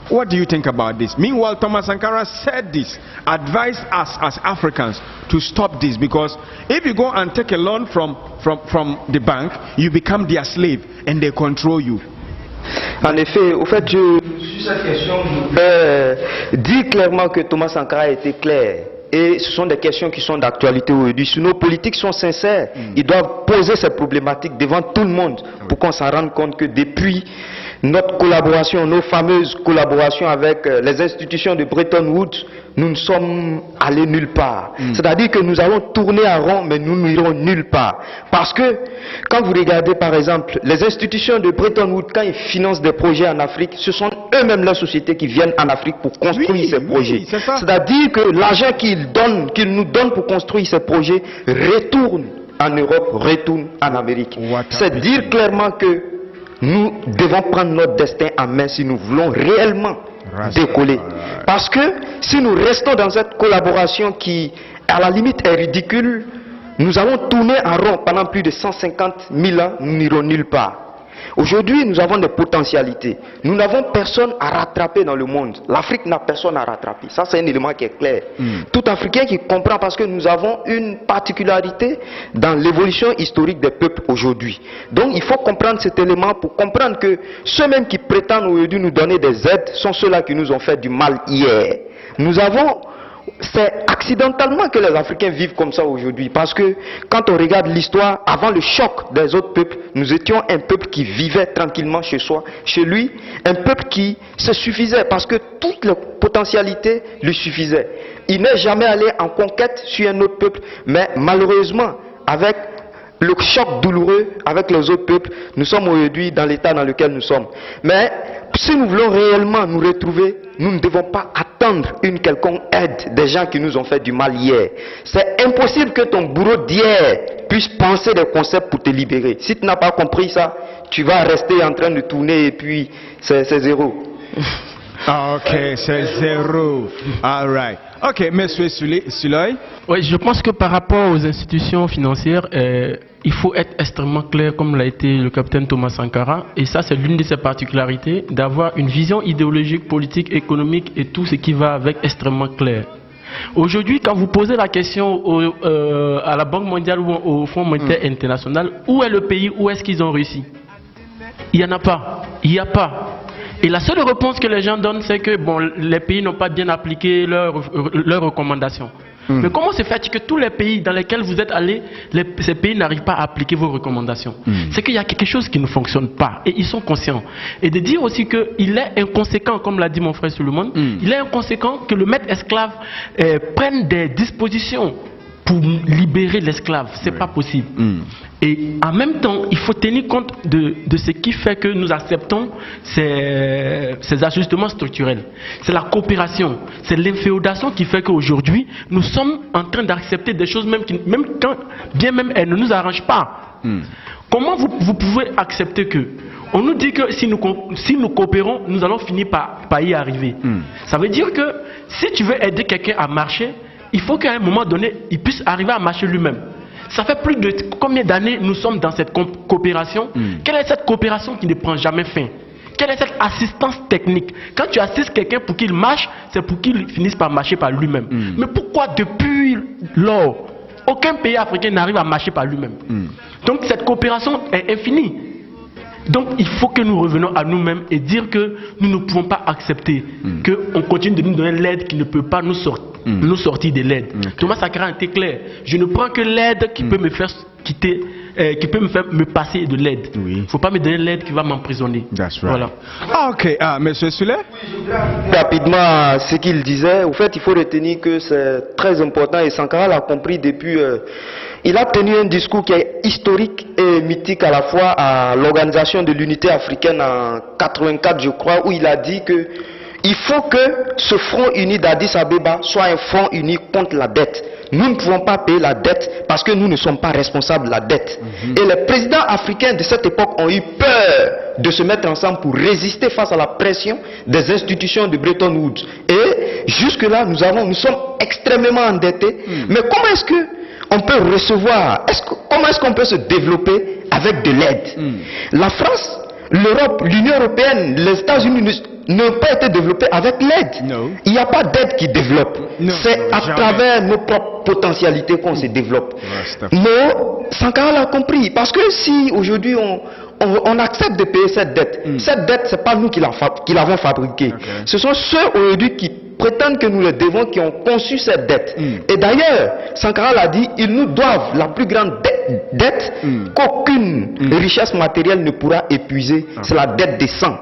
What do you think about this? Meanwhile, Thoma Sankara said this, advised us as Africans to stop this, because if you go and take a loan from the bank, you become their slave and they control you. En effet, au fait, sur cette question, je dis clairement que Thoma Sankara a été clair. Et ce sont des questions qui sont d'actualité aujourd'hui. Si nos politiques sont sincères, ils doivent poser ces problématiques devant tout le monde pour qu'on s'en rende compte que depuis notre collaboration, nos fameuses collaborations avec les institutions de Bretton Woods, nous ne sommes allés nulle part. C'est-à-dire que nous allons tourner en rond, mais nous n'irons nulle part. Parce que quand vous regardez par exemple les institutions de Bretton Woods, quand ils financent des projets en Afrique, ce sont eux-mêmes la société qui viennent en Afrique pour construire ces projets. C'est-à-dire que l'argent qu'ils nous donnent pour construire ces projets retourne en Europe, retourne en Amérique. C'est dire clairement que nous devons prendre notre destin en main si nous voulons réellement décoller. Parce que si nous restons dans cette collaboration qui, à la limite, est ridicule, nous allons tourner en rond pendant plus de 150 000 ans, nous n'irons nulle part. Aujourd'hui, nous avons des potentialités. Nous n'avons personne à rattraper dans le monde. L'Afrique n'a personne à rattraper. Ça, c'est un élément qui est clair. Tout Africain qui comprend, parce que nous avons une particularité dans l'évolution historique des peuples aujourd'hui. Donc, il faut comprendre cet élément pour comprendre que ceux-mêmes qui prétendent aujourd'hui nous donner des aides sont ceux-là qui nous ont fait du mal hier. C'est accidentellement que les Africains vivent comme ça aujourd'hui, parce que quand on regarde l'histoire, avant le choc des autres peuples, nous étions un peuple qui vivait tranquillement chez soi, chez lui, un peuple qui se suffisait parce que toutes les potentialités lui suffisaient. Il n'est jamais allé en conquête sur un autre peuple, mais malheureusement, avec le choc douloureux avec les autres peuples, nous sommes aujourd'hui dans l'état dans lequel nous sommes. Mais si nous voulons réellement nous retrouver, nous ne devons pas attendre une quelconque aide des gens qui nous ont fait du mal hier. C'est impossible que ton bourreau d'hier puisse penser des concepts pour te libérer. Si tu n'as pas compris ça, tu vas rester en train de tourner et puis c'est zéro. Ok, c'est zéro. All right. Ok, monsieur Suloy. Oui, je pense que par rapport aux institutions financières, il faut être extrêmement clair, comme l'a été le capitaine Thoma Sankara. Et ça, c'est l'une de ses particularités, d'avoir une vision idéologique, politique, économique et tout ce qui va avec extrêmement clair. Aujourd'hui, quand vous posez la question à la Banque mondiale ou au Fonds monétaire international, où est le pays, où est-ce qu'ils ont réussi? Il n'y en a pas. Il n'y a pas. Et la seule réponse que les gens donnent, c'est que bon, les pays n'ont pas bien appliqué leurs recommandations. Mais comment se fait-il que tous les pays dans lesquels vous êtes allés, ces pays n'arrivent pas à appliquer vos recommandations? C'est qu'il y a quelque chose qui ne fonctionne pas et ils sont conscients. Et de dire aussi qu'il est inconséquent, comme l'a dit mon frère Suleiman, il est inconséquent que le maître esclave prenne des dispositions pour libérer l'esclave. C'est pas possible. Et en même temps, il faut tenir compte de ce qui fait que nous acceptons ces ajustements structurels. C'est la coopération, c'est l'inféodation qui fait qu'aujourd'hui, nous sommes en train d'accepter des choses même quand bien même elles ne nous arrangent pas. Comment vous pouvez accepter que on nous dit que si nous coopérons, nous allons finir par y arriver. Ça veut dire que si tu veux aider quelqu'un à marcher, il faut qu'à un moment donné, il puisse arriver à marcher lui-même. Ça fait plus de combien d'années nous sommes dans cette coopération? Quelle est cette coopération qui ne prend jamais fin? Quelle est cette assistance technique? Quand tu assistes quelqu'un pour qu'il marche, c'est pour qu'il finisse par marcher par lui-même. Mais pourquoi depuis lors, aucun pays africain n'arrive à marcher par lui-même? Donc cette coopération est infinie. Donc il faut que nous revenons à nous-mêmes et dire que nous ne pouvons pas accepter qu'on continue de nous donner l'aide qui ne peut pas nous sortir de l'aide. Thomas Sankara était clair. Je ne prends que l'aide qui peut me faire quitter, qui peut me passer de l'aide. Il ne faut pas me donner l'aide qui va m'emprisonner. Voilà. Ok, monsieur Souley. Rapidement, ce qu'il disait, au fait, il faut retenir que c'est très important et Sankara l'a compris depuis... il a tenu un discours qui est historique et mythique à la fois à l'organisation de l'unité africaine en 84, je crois, où il a dit que il faut que ce front uni d'Addis Abeba soit un front uni contre la dette. Nous ne pouvons pas payer la dette parce que nous ne sommes pas responsables de la dette. Et les présidents africains de cette époque ont eu peur de se mettre ensemble pour résister face à la pression des institutions de Bretton Woods. Et jusque-là, nous sommes extrêmement endettés. Mais comment est-ce que on peut recevoir, comment est-ce qu'on peut se développer avec de l'aide? La France, l'Europe, l'Union européenne, les États-Unis n'ont pas été développés avec l'aide. Il n'y a pas d'aide qui développe. C'est à travers nos propres potentialités qu'on se développe. Mais Sankara l'a compris. Parce que si aujourd'hui on accepte de payer cette dette, cette dette, ce n'est pas nous qui l'avons fabriquée. Ce sont ceux aujourd'hui qui prétendent que nous les devons, qui ont conçu cette dette. Et d'ailleurs, Sankara l'a dit, ils nous doivent la plus grande dette qu'aucune richesse matérielle ne pourra épuiser. C'est la dette des sangs.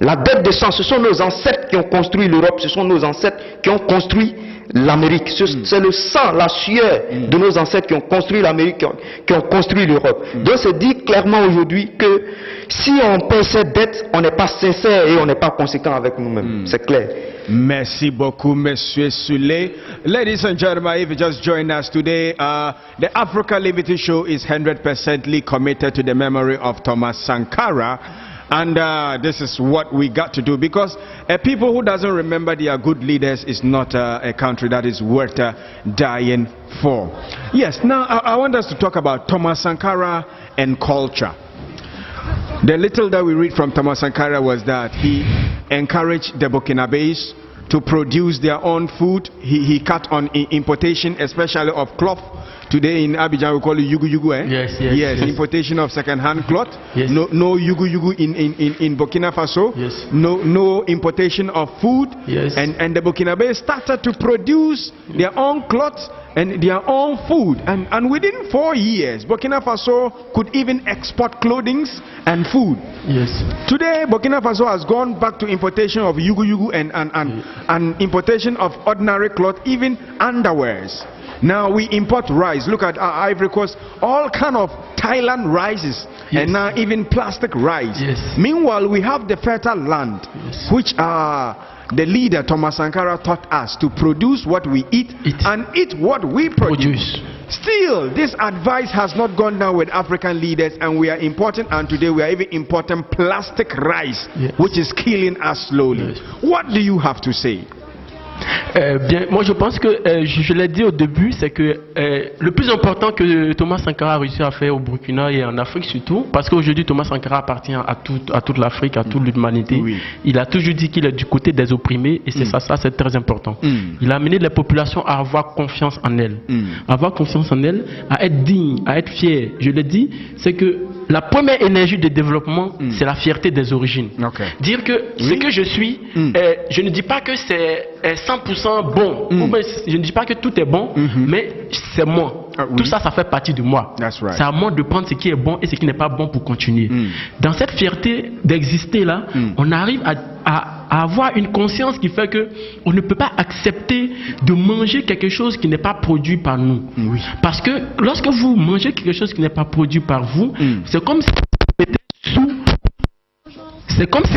La dette des sangs, ce sont nos ancêtres qui ont construit l'Europe, ce sont nos ancêtres qui ont construit l'Amérique. C'est le sang, la sueur de nos ancêtres qui ont construit l'Amérique, qui ont construit l'Europe. Donc c'est dit clairement aujourd'hui que si on paie cette dette, on n'est pas sincère et on n'est pas conséquent avec nous-mêmes. C'est clair. Merci beaucoup, Monsieur Souley. Ladies and gentlemen, if you just joined us today, the Africa Liberty Show is 100% committed to the memory of Thomas Sankara. And this is what we got to do, because a people who doesn't remember their good leaders is not a country that is worth dying for. Yes, now I want us to talk about Thomas Sankara and culture. The little that we read from Thomas Sankara was that he encouraged the Burkinabés to produce their own food. He cut on importation, especially of cloth. Today in Abidjan we call it yugu yugu, eh? Yes. Importation of second-hand cloth. No yugu yugu in Burkina Faso. No importation of food. And the Burkinabés started to produce their own cloth and their own food. And within 4 years, Burkina Faso could even export clothing and food. Today, Burkina Faso has gone back to importation of yugu yugu and importation of ordinary cloth, even underwears. Now we import rice. Look at our Ivory Coast, all kind of Thailand rices, and now even plastic rice. Meanwhile, we have the fertile land, which the leader Thomas Sankara taught us to produce what we eat and eat what we produce. Still, this advice has not gone down with African leaders, and we are importing, and today we are even importing plastic rice, which is killing us slowly. What do you have to say? Bien, moi je pense que je l'ai dit au début, c'est que le plus important que Thomas Sankara a réussi à faire au Burkina et en Afrique surtout, parce qu'aujourd'hui Thomas Sankara appartient à toute l'Afrique, à toute l'humanité. Il a toujours dit qu'il est du côté des opprimés, et c'est ça c'est très important. Il a amené les populations à avoir confiance en elles, avoir confiance en elles, à être digne, à être fier. Je l'ai dit, c'est que la première énergie de développement, c'est la fierté des origines. Dire que ce que je suis, je ne dis pas que c'est 100% bon, ou bien, je ne dis pas que tout est bon, mais c'est moi. Tout ça, ça fait partie de moi. C'est à moi de prendre ce qui est bon et ce qui n'est pas bon pour continuer. Dans cette fierté d'exister là, on arrive à avoir une conscience qui fait que on ne peut pas accepter de manger quelque chose qui n'est pas produit par nous. Parce que lorsque vous mangez quelque chose qui n'est pas produit par vous, c'est comme si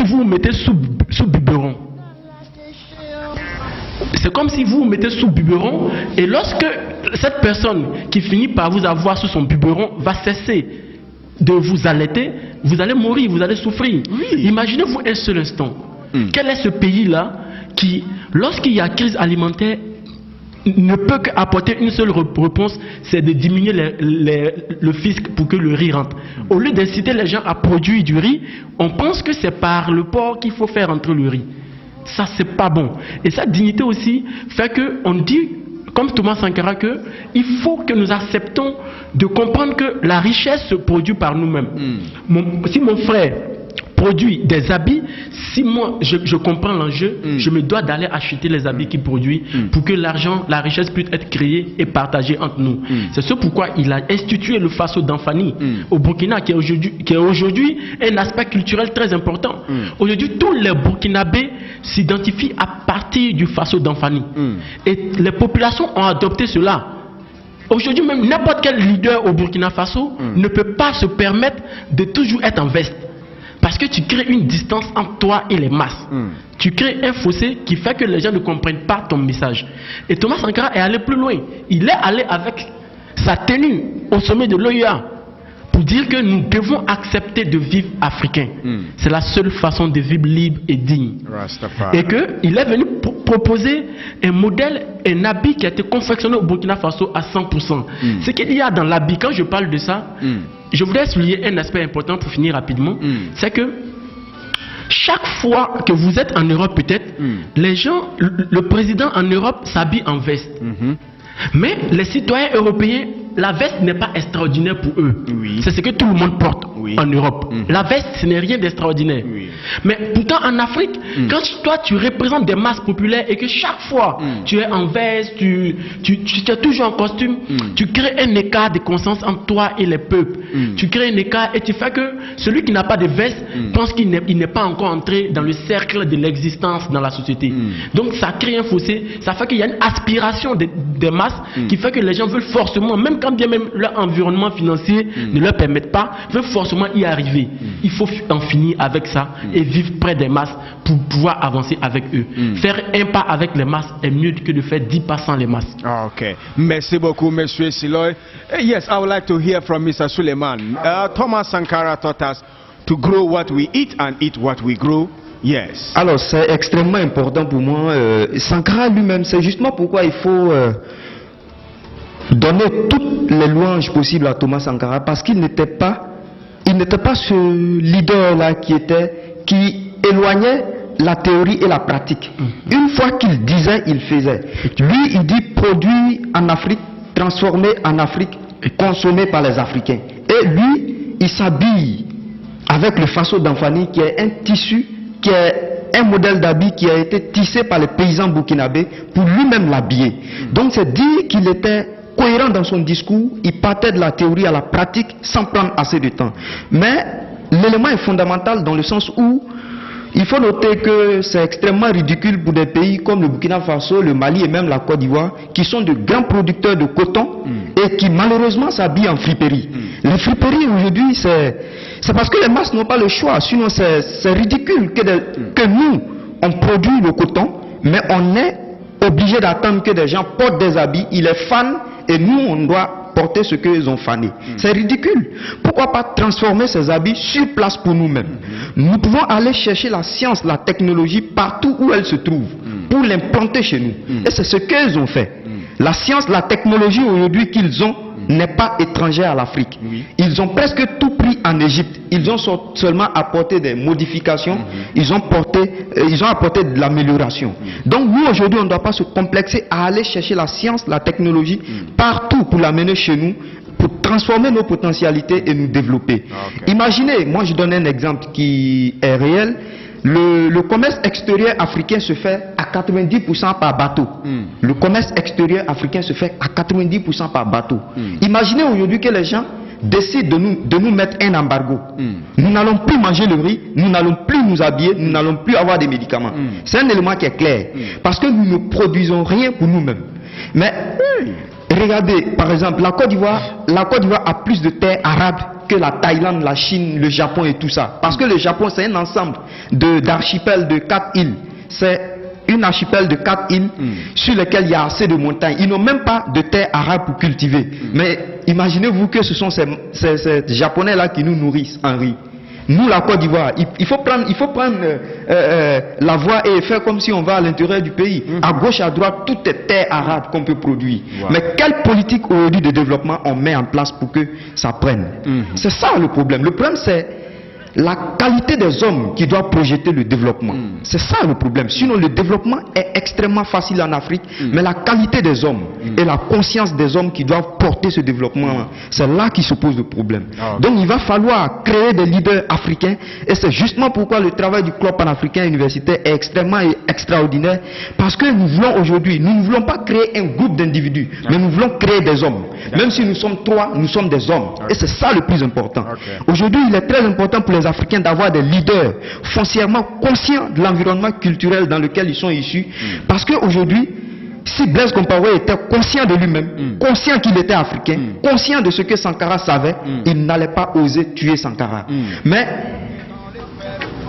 vous vous mettez sous biberon. C'est comme si vous vous mettez sous biberon, et lorsque cette personne qui finit par vous avoir sous son biberon va cesser de vous allaiter, vous allez mourir, vous allez souffrir. Oui. Imaginez-vous un seul instant. Quel est ce pays-là qui, lorsqu'il y a crise alimentaire, ne peut qu'apporter une seule réponse, c'est de diminuer le fisc pour que le riz rentre. Au lieu d'inciter les gens à produire du riz, on pense que c'est par le port qu'il faut faire entrer le riz. Ça, c'est pas bon. Et cette dignité aussi fait qu'on dit, comme Thoma Sankara, qu'il faut que nous acceptons de comprendre que la richesse se produit par nous-mêmes. Si mon frère produit des habits, si moi je comprends l'enjeu, je me dois d'aller acheter les habits qu'il produit pour que l'argent, la richesse puisse être créée et partagée entre nous. C'est ce pourquoi il a institué le Faso d'Anfani au Burkina, qui est aujourd'hui un aspect culturel très important. Aujourd'hui, tous les Burkinabés s'identifient à partir du Faso d'Anfani. Et les populations ont adopté cela. Aujourd'hui, même n'importe quel leader au Burkina Faso ne peut pas se permettre de toujours être en veste. Parce que tu crées une distance entre toi et les masses. Tu crées un fossé qui fait que les gens ne comprennent pas ton message. Et Thoma Sankara est allé plus loin. Il est allé avec sa tenue au sommet de l'OIA pour dire que nous devons accepter de vivre africain. C'est la seule façon de vivre libre et digne. Rastafari. Et qu'il est venu proposer un modèle, un habit qui a été confectionné au Burkina Faso à 100%. Ce qu'il y a dans l'habit, quand je parle de ça, je voudrais souligner un aspect important pour finir rapidement. C'est que chaque fois que vous êtes en Europe, peut-être, les gens, le président en Europe s'habille en veste. Mais les citoyens européens, la veste n'est pas extraordinaire pour eux. C'est ce que tout le monde porte en Europe. La veste, ce n'est rien d'extraordinaire. Mais pourtant, en Afrique, quand toi, tu représentes des masses populaires et que chaque fois, tu es en veste, tu es toujours en costume, tu crées un écart de conscience entre toi et les peuples. Tu crées un écart et tu fais que celui qui n'a pas de veste pense qu'il n'est pas encore entré dans le cercle de l'existence dans la société. Donc, ça crée un fossé. Ça fait qu'il y a une aspiration des masses qui fait que les gens veulent forcément, même quand bien même leur environnement financier ne leur permet pas, veulent forcément y arriver. Il faut en finir avec ça et vivre près des masses pour pouvoir avancer avec eux. Faire un pas avec les masses est mieux que de faire 10 pas sans les masses. Okay. Merci beaucoup, Monsieur Siloy. Yes, I would like to hear from Mr. Suleiman. Thoma Sankara taught us to grow what we eat and eat what we grow. Yes. Alors, c'est extrêmement important pour moi. Sankara lui-même, c'est justement pourquoi il faut donner toutes les louanges possibles à Thoma Sankara, parce qu'il n'était pas ce leader-là qui éloignait la théorie et la pratique. Une fois qu'il disait, il faisait. Lui, il dit produit en Afrique, transformé en Afrique, consommé par les Africains. Et lui, il s'habille avec le Faso d'Anfani, qui est un tissu, qui est un modèle d'habit qui a été tissé par les paysans burkinabés pour lui-même l'habiller. Donc c'est dire qu'il était cohérent dans son discours, il partait de la théorie à la pratique sans prendre assez de temps. Mais l'élément est fondamental dans le sens où il faut noter que c'est extrêmement ridicule pour des pays comme le Burkina Faso, le Mali et même la Côte d'Ivoire, qui sont de grands producteurs de coton et qui malheureusement s'habillent en friperie. Les friperies aujourd'hui, c'est parce que les masses n'ont pas le choix. Sinon c'est ridicule que nous, on produit le coton, mais on est obligé d'attendre que des gens portent des habits, ils les fanent, et nous on doit porter ce qu'ils ont fané. C'est ridicule. Pourquoi pas transformer ces habits sur place pour nous-mêmes? Nous pouvons aller chercher la science, la technologie partout où elle se trouve pour l'implanter chez nous. Et c'est ce qu'ils ont fait. La science, la technologie aujourd'hui qu'ils ont n'est pas étrangère à l'Afrique. Ils ont presque tout pris en Égypte. Ils ont seulement apporté des modifications. Ils ont apporté de l'amélioration. Donc nous aujourd'hui on ne doit pas se complexer à aller chercher la science, la technologie partout pour l'amener chez nous, pour transformer nos potentialités et nous développer. Imaginez, moi je donne un exemple qui est réel. Le commerce extérieur africain se fait à 90% par bateau. Le commerce extérieur africain se fait à 90% par bateau. Imaginez aujourd'hui que les gens décident de nous mettre un embargo. Nous n'allons plus manger le riz, nous n'allons plus nous habiller, nous n'allons plus avoir des médicaments. C'est un élément qui est clair. Parce que nous ne produisons rien pour nous-mêmes. Mais regardez, par exemple, la Côte d'Ivoire a plus de terres arables que la Thaïlande, la Chine, le Japon et tout ça. Parce que le Japon, c'est un ensemble d'archipels de 4 îles. C'est une archipel de 4 îles sur lesquelles il y a assez de montagnes. Ils n'ont même pas de terre arabe pour cultiver. Mais imaginez-vous que ce sont ces Japonais-là qui nous nourrissent en riz. Nous, la Côte d'Ivoire, il faut prendre la voie et faire comme si on va à l'intérieur du pays. À gauche, à droite, tout est terre arabe qu'on peut produire. Mais quelle politique aujourd'hui de développement on met en place pour que ça prenne? C'est ça le problème. Le problème, c'est la qualité des hommes qui doivent projeter le développement. C'est ça le problème. Sinon, le développement est extrêmement facile en Afrique, mais la qualité des hommes et la conscience des hommes qui doivent porter ce développement, c'est là qui se pose le problème. Donc, il va falloir créer des leaders africains, et c'est justement pourquoi le travail du club panafricain universitaire est extrêmement extraordinaire, parce que nous voulons aujourd'hui, nous ne voulons pas créer un groupe d'individus, mais nous voulons créer des hommes. Même si nous sommes 3, nous sommes des hommes. Et c'est ça le plus important. Aujourd'hui, il est très important pour les Africains d'avoir des leaders foncièrement conscients de l'environnement culturel dans lequel ils sont issus. Parce qu'aujourd'hui, si Blaise Compaoré était conscient de lui-même, conscient qu'il était africain, conscient de ce que Sankara savait, il n'allait pas oser tuer Sankara. Mais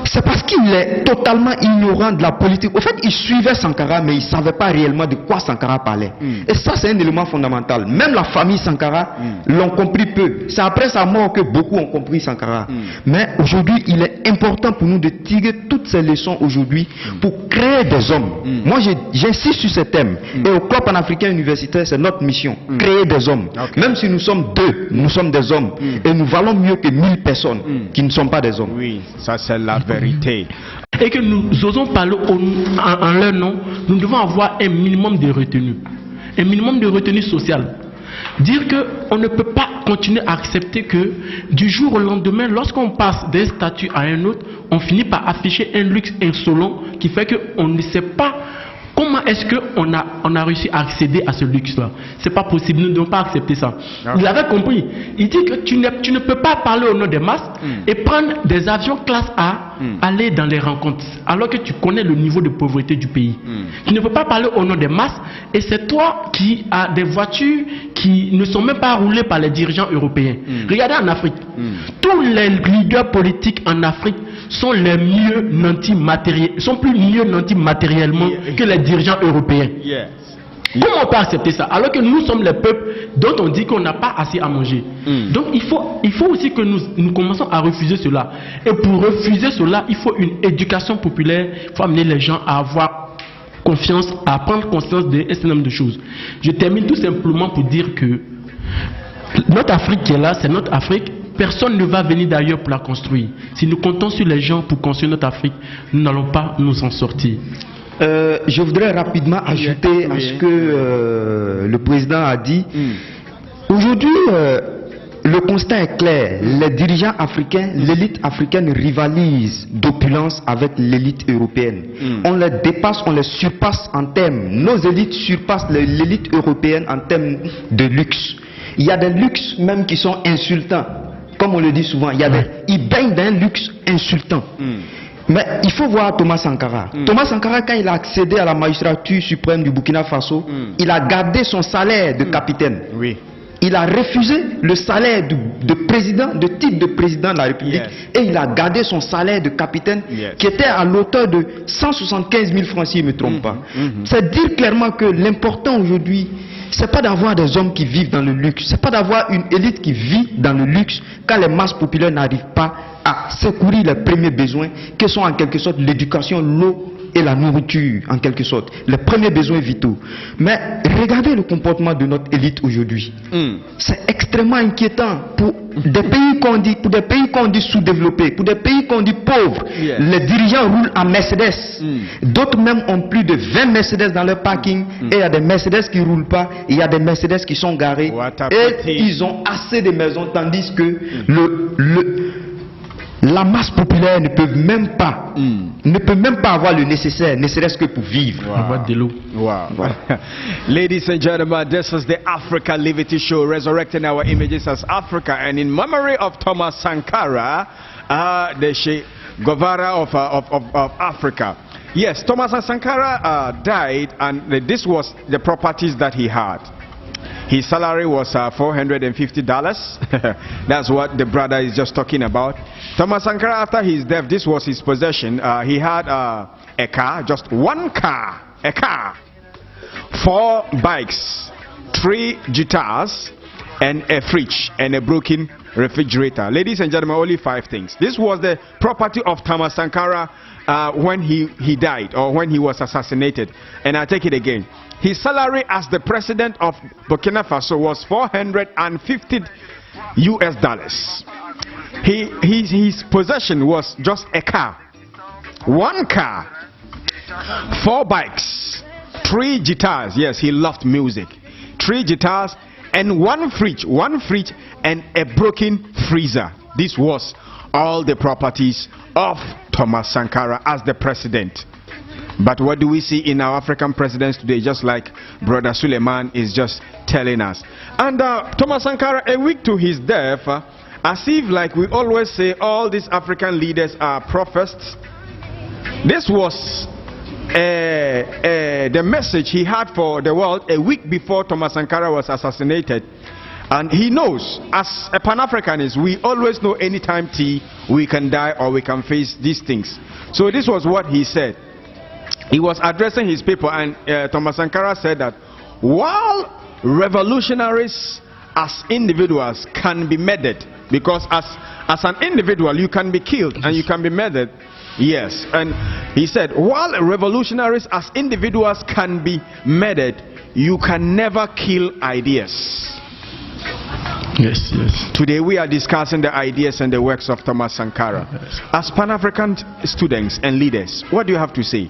c'est parce qu'il est totalement ignorant de la politique. Au fait, il suivait Sankara, mais il ne savait pas réellement de quoi Sankara parlait. Et ça, c'est un élément fondamental. Même la famille Sankara l'ont compris peu. C'est après sa mort que beaucoup ont compris Sankara. Mais aujourd'hui, il est important pour nous de tirer toutes ces leçons aujourd'hui pour créer des hommes. Moi, j'insiste sur ce thème. Et au club panafricain universitaire, c'est notre mission. Créer des hommes. Même si nous sommes 2, nous sommes des hommes. Et nous valons mieux que 1000 personnes qui ne sont pas des hommes. Oui, ça c'est la vérité. Et que nous osons parler en leur nom, nous devons avoir un minimum de retenue. Un minimum de retenue sociale. Dire qu'on ne peut pas continuer à accepter que du jour au lendemain, lorsqu'on passe d'un statut à un autre, on finit par afficher un luxe insolent qui fait qu'on ne sait pas comment est-ce qu'on a réussi à accéder à ce luxe-là. C'est pas possible, nous ne devons pas accepter ça. Il avait compris. Il dit que tu ne peux pas parler au nom des masses et prendre des avions classe A, aller dans les rencontres, alors que tu connais le niveau de pauvreté du pays. Tu ne peux pas parler au nom des masses et c'est toi qui as des voitures qui ne sont même pas roulées par les dirigeants européens. Regardez en Afrique. Tous les leaders politiques en Afrique sont les mieux nantis matériels, sont plus mieux nantis matériellement que les dirigeants européens. Comment on peut accepter ça alors que nous sommes les peuples dont on dit qu'on n'a pas assez à manger? Donc il faut aussi que nous commençons à refuser cela. Et pour refuser cela, il faut une éducation populaire. Il faut amener les gens à avoir confiance, à prendre conscience d'un certain nombre de choses. Je termine tout simplement pour dire que notre Afrique qui est là, c'est notre Afrique. Personne ne va venir d'ailleurs pour la construire. Si nous comptons sur les gens pour construire notre Afrique, nous n'allons pas nous en sortir. Je voudrais rapidement ajouter à ce que le président a dit. Aujourd'hui, le constat est clair. Les dirigeants africains, l'élite africaine rivalise d'opulence avec l'élite européenne. On les dépasse, on les surpasse en termes. Nos élites surpassent l'élite européenne en termes de luxe. Il y a des luxes même qui sont insultants. Comme on le dit souvent, ils baignent d'un luxe insultant. Mais il faut voir Thoma Sankara. Thoma Sankara, quand il a accédé à la magistrature suprême du Burkina Faso, il a gardé son salaire de capitaine. Il a refusé le salaire de président, de titre de président de la République, et il a gardé son salaire de capitaine qui était à l'auteur de 175 000 francs, si je ne me trompe pas. C'est dire clairement que l'important aujourd'hui, c'est pas d'avoir des hommes qui vivent dans le luxe, c'est pas d'avoir une élite qui vit dans le luxe quand les masses populaires n'arrivent pas à secourir les premiers besoins, qui sont en quelque sorte l'éducation, l'eau et la nourriture, en quelque sorte, les premiers besoins vitaux. Mais regardez le comportement de notre élite aujourd'hui. C'est extrêmement inquiétant pour des pays qu'on dit sous-développés, pour des pays qu'on dit pauvres. Les dirigeants roulent en Mercedes. D'autres même ont plus de 20 Mercedes dans leur parking, et il y a des Mercedes qui ne roulent pas, et il y a des Mercedes qui sont garés, et ils ont assez de maisons, tandis que la masse populaire ne peut même pas avoir le nécessaire, ne serait-ce que pour vivre. Ladies and gentlemen, this is the Africa Liberty Show, resurrecting our images as Africa, and in memory of Thoma Sankara, the Che Guevara of Africa. Yes, Thoma Sankara died, and this was the properties that he had. His salary was $450. That's what the brother is just talking about. Thoma Sankara, after his death, this was his possession. He had a car, just one car, a car, 4 bikes, 3 guitars, and a fridge and a broken refrigerator. Ladies and gentlemen, only 5 things. This was the property of Thoma Sankara when he died, or when he was assassinated. And I take it again. His salary as the president of Burkina Faso was $450 US. His possession was just a car, 1 car, 4 bikes, 3 guitars. Yes, he loved music. 3 guitars and 1 fridge and a broken freezer. This was all the properties of Thoma Sankara as the president. But what do we see in our African presidents today? Just like Brother Suleiman is just telling us. And Thoma Sankara, a week to his death, as if like we always say, all these African leaders are prophets. This was the message he had for the world a week before Thoma Sankara was assassinated. And he knows, as a Pan-Africanist, we always know anytime we can die or we can face these things. So this was what he said. He was addressing his people, and Thoma Sankara said that while revolutionaries as individuals can be murdered, because as an individual you can be killed and you can be murdered. Yes, and he said while revolutionaries as individuals can be murdered, you can never kill ideas. Yes. Today we are discussing the ideas and the works of Thoma Sankara. Yes. As Pan-African students and leaders, what do you have to say?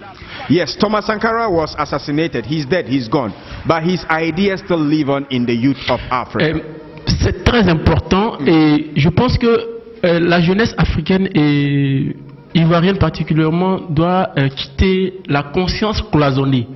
Yes, Thoma Sankara was assassinated, he's dead, he's gone, but his ideas still live on in the youth of Africa. C'est très important, et je pense que la jeunesse africaine et ivoirienne particulièrement doit quitter la conscience cloisonnée.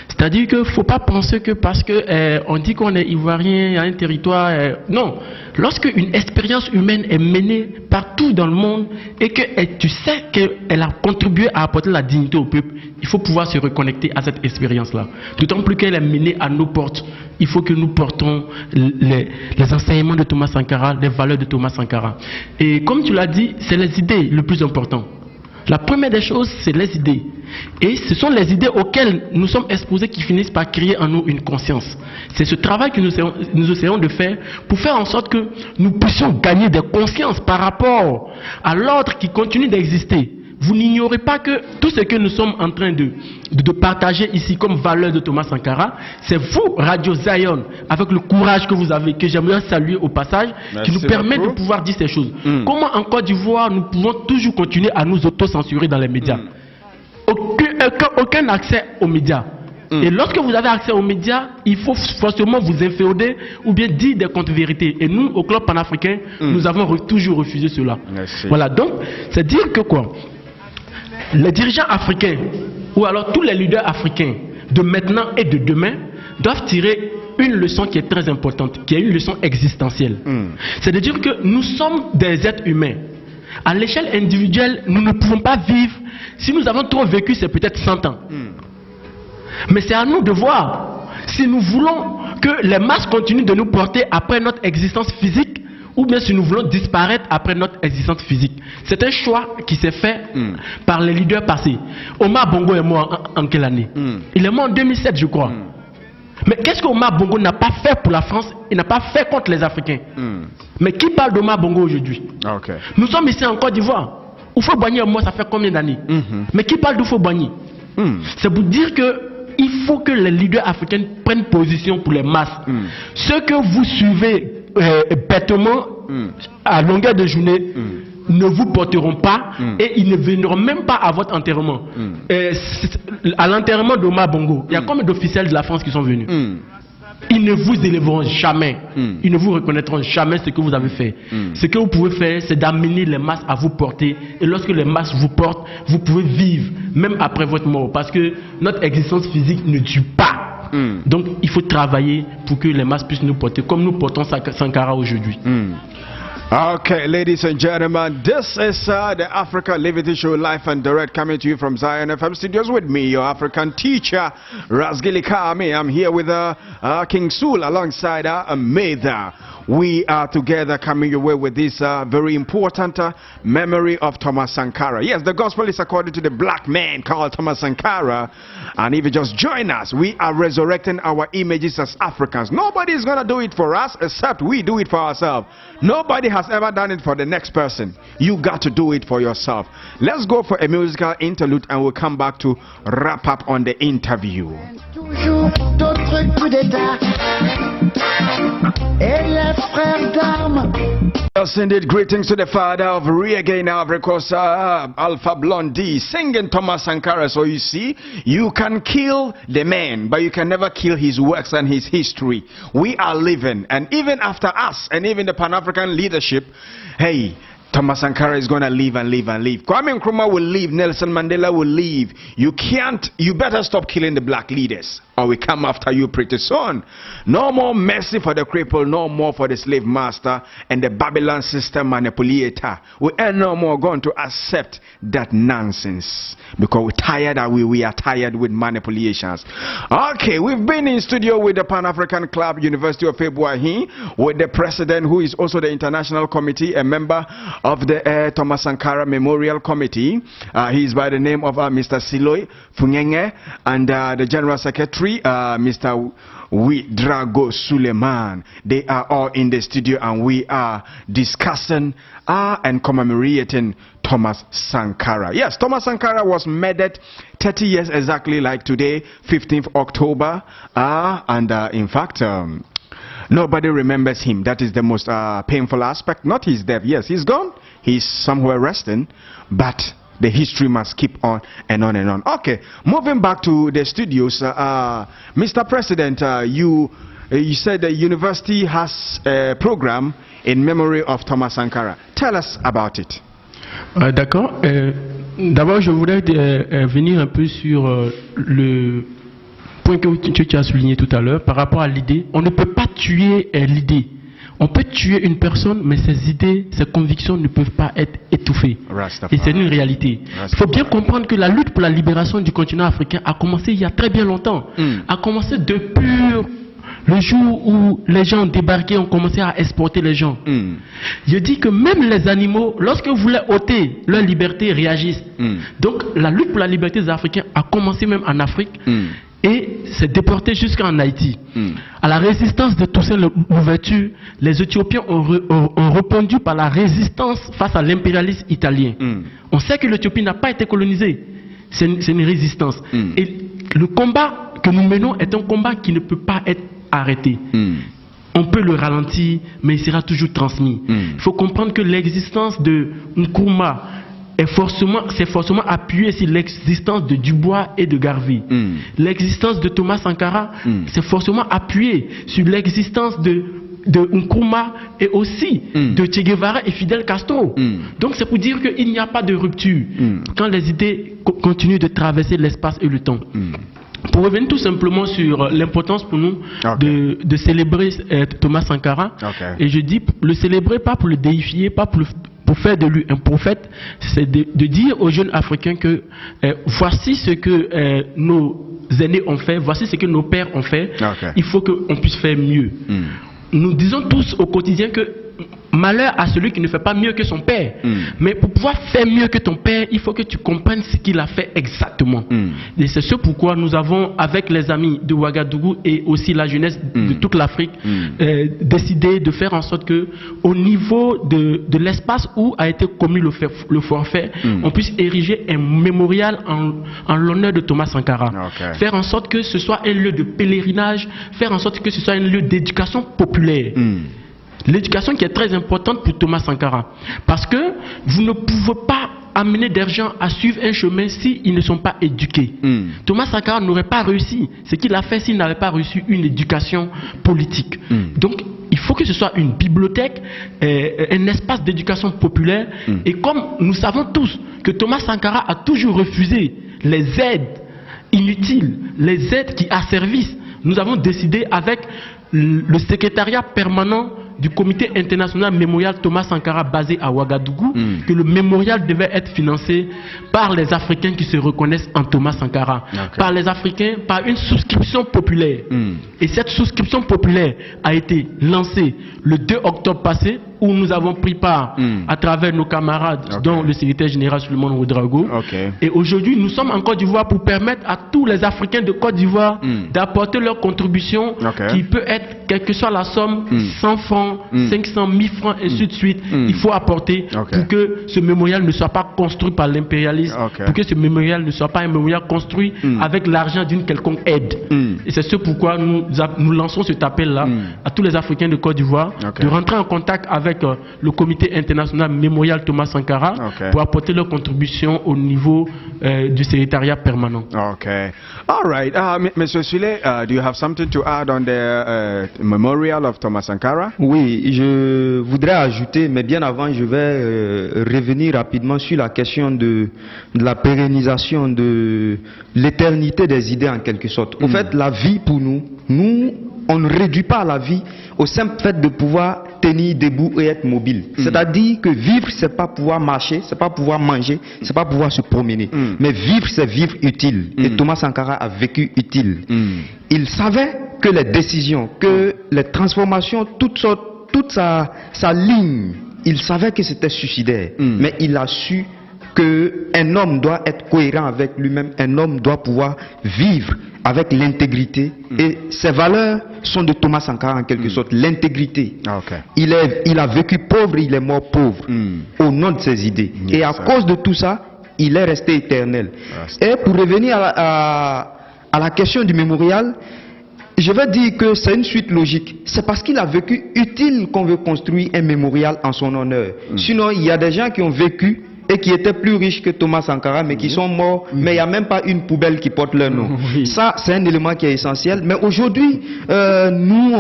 C'est-à-dire qu'il ne faut pas penser que parce que on dit qu'on est ivoirien à un territoire, non. Lorsque une expérience humaine est menée partout dans le monde et que tu sais qu'elle a contribué à apporter la dignité au peuple, il faut pouvoir se reconnecter à cette expérience-là. D'autant plus qu'elle est menée à nos portes. Il faut que nous portons les enseignements de Thoma Sankara, les valeurs de Thoma Sankara. Et comme tu l'as dit, c'est les idées le plus important. La première des choses, c'est les idées. Et ce sont les idées auxquelles nous sommes exposés qui finissent par créer en nous une conscience. C'est ce travail que nous essayons de faire pour faire en sorte que nous puissions gagner des consciences par rapport à l'ordre qui continue d'exister. Vous n'ignorez pas que tout ce que nous sommes en train de partager ici comme valeur de Thoma Sankara, c'est vous, Radio Zion, avec le courage que vous avez, que j'aimerais saluer au passage, qui nous permet de pouvoir dire ces choses. Comment en Côte d'Ivoire nous pouvons toujours continuer à nous auto-censurer dans les médias? Aucun accès aux médias. Et lorsque vous avez accès aux médias, il faut forcément vous inféoder ou bien dire des contre-vérités. Et nous, au club panafricain, nous avons toujours refusé cela. Merci. Voilà, donc, c'est dire que quoi? Les dirigeants africains, ou alors tous les leaders africains de maintenant et de demain, doivent tirer une leçon qui est très importante, qui est une leçon existentielle. C'est de dire que nous sommes des êtres humains. À l'échelle individuelle, nous ne pouvons pas vivre. Si nous avons trop vécu, c'est peut-être 100 ans. Mais c'est à nous de voir si nous voulons que les masses continuent de nous porter après notre existence physique, ou bien si nous voulons disparaître après notre existence physique. C'est un choix qui s'est fait par les leaders passés. Omar Bongo est mort en quelle année? Il est mort en 2007, je crois. Mais qu'est-ce qu'Omar Bongo n'a pas fait pour la France? Il n'a pas fait contre les Africains. Mais qui parle d'Omar Bongo aujourd'hui? Nous sommes ici en Côte d'Ivoire. Oufo Boigny est mort, ça fait combien d'années? Mais qui parle d'Oufo Boigny? C'est pour dire que il faut que les leaders africains prennent position pour les masses. Ceux que vous suivez bêtement à longueur de journée ne vous porteront pas et ils ne viendront même pas à votre enterrement. À l'enterrement d'Omar Bongo, il y a combien d'officiels de la France qui sont venus? Ils ne vous élèveront jamais. Ils ne vous reconnaîtront jamais ce que vous avez fait. Ce que vous pouvez faire, c'est d'amener les masses à vous porter. Et lorsque les masses vous portent, vous pouvez vivre même après votre mort. Parce que notre existence physique ne dure pas. Donc il faut travailler pour que les masses puissent nous porter comme nous portons Sankara aujourd'hui. Okay, ladies and gentlemen, this is the Africa Liberty Show live and direct coming to you from Zion FM studios with me, your African teacher, Razgili Kami. I'm here with King Sul alongside Ameda. We are together coming your way with this very important memory of Thoma Sankara. Yes, the gospel is according to the black man called Thoma Sankara. And if you just join us, we are resurrecting our images as Africans. Nobody is going to do it for us except we do it for ourselves. Nobody has ever done it for the next person. You got to do it for yourself. Let's go for a musical interlude and we'll come back to wrap up on the interview. Toujours d'autres coups d'état et les frères d'armes. Yes, indeed. Greetings to the father of reggae in Africa, Alpha Blondie, singing Thoma Sankara. So you see, you can kill the man, but you can never kill his works and his history. We are living, and even after us, and even the Pan-African leadership, hey, Thoma Sankara is going to live and live and live. Kwame Nkrumah will leave. Nelson Mandela will leave. You better stop killing the black leaders, or we come after you pretty soon. No more mercy for the cripple, no more for the slave master and the Babylon system manipulator. We ain't no more going to accept that nonsense because we're tired of we are tired with manipulations. Okay, we've been in studio with the Pan-African Club, University of February, with the president who is also the international committee, a member of the Thoma Sankara Memorial Committee. He is by the name of Mr. Siloy Fungenge, and the general secretary, Mr. Drago Suleiman. They are all in the studio and we are discussing and commemorating Thoma Sankara. Yes, Thoma Sankara was murdered 30 years exactly like today, 15th October, and in fact nobody remembers him. That is the most painful aspect. Not his death. Yes, he's gone. He's somewhere resting, but the history must keep on and on and on. Okay, moving back to the studios, Mr. President, you said the university has a program in memory of Thoma Sankara. Tell us about it. D'accord. D'abord, je voudrais venir un peu sur le point que tu as souligné tout à l'heure par rapport à l'idée. On ne peut pas tuer l'idée. On peut tuer une personne, mais ses idées, ses convictions ne peuvent pas être étouffées. Et c'est une réalité. Il faut bien comprendre que la lutte pour la libération du continent africain a commencé il y a très bien longtemps. A commencé depuis le jour où les gens ont débarqué, ont commencé à exporter les gens. Je dis que même les animaux, lorsque vous voulez ôter leur liberté, réagissent. Donc la lutte pour la liberté des Africains a commencé même en Afrique. Et s'est déporté jusqu'en Haïti. À la résistance de Toussaint l'ouverture, les Éthiopiens ont répondu par la résistance face à l'impérialisme italien. On sait que l'Éthiopie n'a pas été colonisée. C'est une résistance. Et le combat que nous menons est un combat qui ne peut pas être arrêté. On peut le ralentir, mais il sera toujours transmis. Il faut comprendre que l'existence de Nkrumah c'est forcément appuyé sur l'existence de Dubois et de Garvey. L'existence de Thoma Sankara, c'est forcément appuyé sur l'existence de Nkrumah et aussi de Che Guevara et Fidel Castro. Donc c'est pour dire qu'il n'y a pas de rupture quand les idées continuent de traverser l'espace et le temps. Pour revenir tout simplement sur l'importance pour nous de célébrer Thoma Sankara, et je dis le célébrer pas pour le déifier, pas pour faire de lui un prophète, c'est de dire aux jeunes Africains que voici ce que nos aînés ont fait, voici ce que nos pères ont fait, il faut qu'on puisse faire mieux. Nous disons tous au quotidien que malheur à celui qui ne fait pas mieux que son père. Mais pour pouvoir faire mieux que ton père, il faut que tu comprennes ce qu'il a fait exactement. Et c'est ce pourquoi nous avons, avec les amis de Ouagadougou et aussi la jeunesse de toute l'Afrique, décidé de faire en sorte que, au niveau de l'espace où a été commis le forfait, on puisse ériger un mémorial en l'honneur de Thoma Sankara. Faire en sorte que ce soit un lieu de pèlerinage, faire en sorte que ce soit un lieu d'éducation populaire. L'éducation qui est très importante pour Thoma Sankara. Parce que vous ne pouvez pas amener des gens à suivre un chemin s'ils ne sont pas éduqués. Thoma Sankara n'aurait pas réussi ce qu'il a fait s'il n'avait pas reçu une éducation politique. Donc il faut que ce soit une bibliothèque, un espace d'éducation populaire. Et comme nous savons tous que Thoma Sankara a toujours refusé les aides inutiles, les aides qui asservissent, nous avons décidé avec le secrétariat permanent du comité international mémorial Thomas Sankara basé à Ouagadougou que le mémorial devait être financé par les Africains qui se reconnaissent en Thomas Sankara, par les Africains, par une souscription populaire. Et cette souscription populaire a été lancée le 2 octobre passé, où nous avons pris part à travers nos camarades, dont le secrétaire général Suleiman Ouedraogo. Et aujourd'hui, nous sommes en Côte d'Ivoire pour permettre à tous les Africains de Côte d'Ivoire d'apporter leur contribution, qui peut être, quelle que soit la somme, 100 francs, 500, 1000 francs, et ainsi de suite. Il faut apporter pour que ce mémorial ne soit pas construit par l'impérialisme, pour que ce mémorial ne soit pas un mémorial construit avec l'argent d'une quelconque aide. Et c'est ce pourquoi nous lançons cet appel-là à tous les Africains de Côte d'Ivoire de rentrer en contact avec le comité international mémorial Thomas Sankara pour apporter leur contribution au niveau du secrétariat permanent. All right. Mr. Sule, do you have something to add on the memorial of Thomas Sankara? Oui, je voudrais ajouter, mais bien avant, je vais revenir rapidement sur la question de la pérennisation de l'éternité des idées en quelque sorte. Au fait, la vie pour nous, on ne réduit pas la vie au simple fait de pouvoir tenir debout et être mobile. C'est-à-dire que vivre, c'est pas pouvoir marcher, c'est pas pouvoir manger, c'est pas pouvoir se promener. Mais vivre, c'est vivre utile. Et Thomas Sankara a vécu utile. Il savait que les décisions, que les transformations, toute sa ligne, il savait que c'était suicidaire. Mais il a su qu'un homme doit être cohérent avec lui-même, un homme doit pouvoir vivre avec l'intégrité, et ses valeurs sont de Thomas Sankara en quelque sorte, l'intégrité. Il a vécu pauvre, il est mort pauvre, au nom de ses idées. Et à cause de tout ça, il est resté éternel. Et pour revenir à la question du mémorial, je vais dire que c'est une suite logique. C'est parce qu'il a vécu utile qu'on veut construire un mémorial en son honneur. Sinon, il y a des gens qui ont vécu et qui étaient plus riches que Thomas Sankara, mais qui sont morts, mais il n'y a même pas une poubelle qui porte leur nom. Ça, c'est un élément qui est essentiel. Mais aujourd'hui, nous,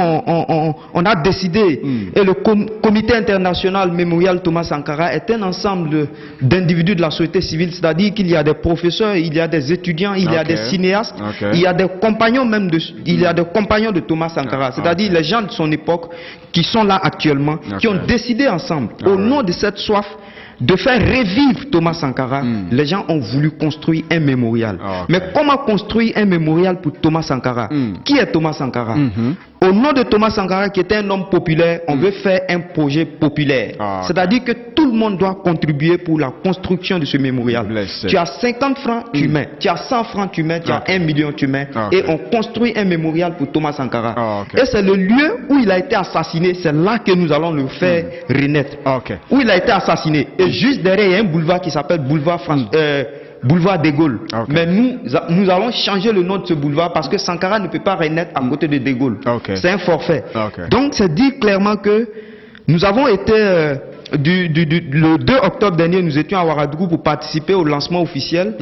on a décidé, et le comité international mémorial Thomas Sankara est un ensemble d'individus de la société civile, c'est-à-dire qu'il y a des professeurs, il y a des étudiants, il y a des cinéastes, il y a des compagnons même il y a des compagnons de Thomas Sankara, c'est-à-dire les gens de son époque qui sont là actuellement, qui ont décidé ensemble, au nom de cette soif, de faire revivre Thomas Sankara. Les gens ont voulu construire un mémorial. Mais comment construire un mémorial pour Thomas Sankara? Qui est Thomas Sankara? Au nom de Thomas Sankara, qui était un homme populaire, on veut faire un projet populaire. C'est-à-dire que tout le monde doit contribuer pour la construction de ce mémorial. Tu as 50 francs, tu mets. Tu as 100 francs, tu mets. Tu as 1 million, tu mets. Et on construit un mémorial pour Thomas Sankara. Et c'est le lieu où il a été assassiné. C'est là que nous allons le faire renaître. Où il a été assassiné. Et juste derrière, il y a un boulevard qui s'appelle boulevard de Gaulle. Mais nous allons changer le nom de ce boulevard parce que Sankara ne peut pas renaître à côté de Gaulle. C'est un forfait. Donc c'est dit clairement que nous avons été le 2 octobre dernier, nous étions à Ouagadougou pour participer au lancement officiel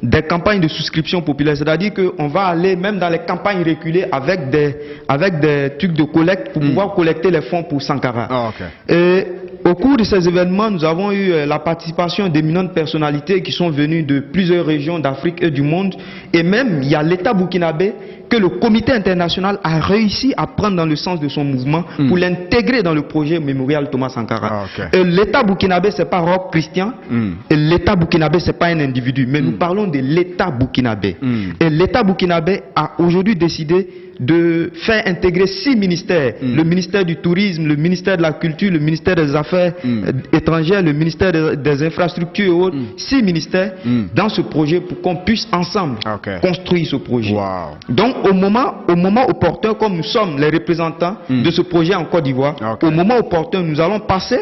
des campagnes de souscription populaire. C'est-à-dire qu'on va aller même dans les campagnes reculées avec des trucs de collecte pour pouvoir collecter les fonds pour Sankara. Et au cours de ces événements, nous avons eu la participation d'éminentes personnalités qui sont venues de plusieurs régions d'Afrique et du monde. Et même, il y a l'État burkinabé que le comité international a réussi à prendre dans le sens de son mouvement pour l'intégrer dans le projet mémorial Thomas Sankara. Et l'État burkinabé, c'est pas Rock Christian. Et l'État burkinabé, c'est pas un individu. Mais nous parlons de l'État burkinabé. Et l'État burkinabé a aujourd'hui décidé de faire intégrer 6 ministères, le ministère du tourisme, le ministère de la culture, le ministère des affaires étrangères, le ministère des infrastructures et autres, 6 ministères dans ce projet pour qu'on puisse ensemble construire ce projet. Donc au moment opportun, comme nous sommes les représentants de ce projet en Côte d'Ivoire, au moment opportun, nous allons passer,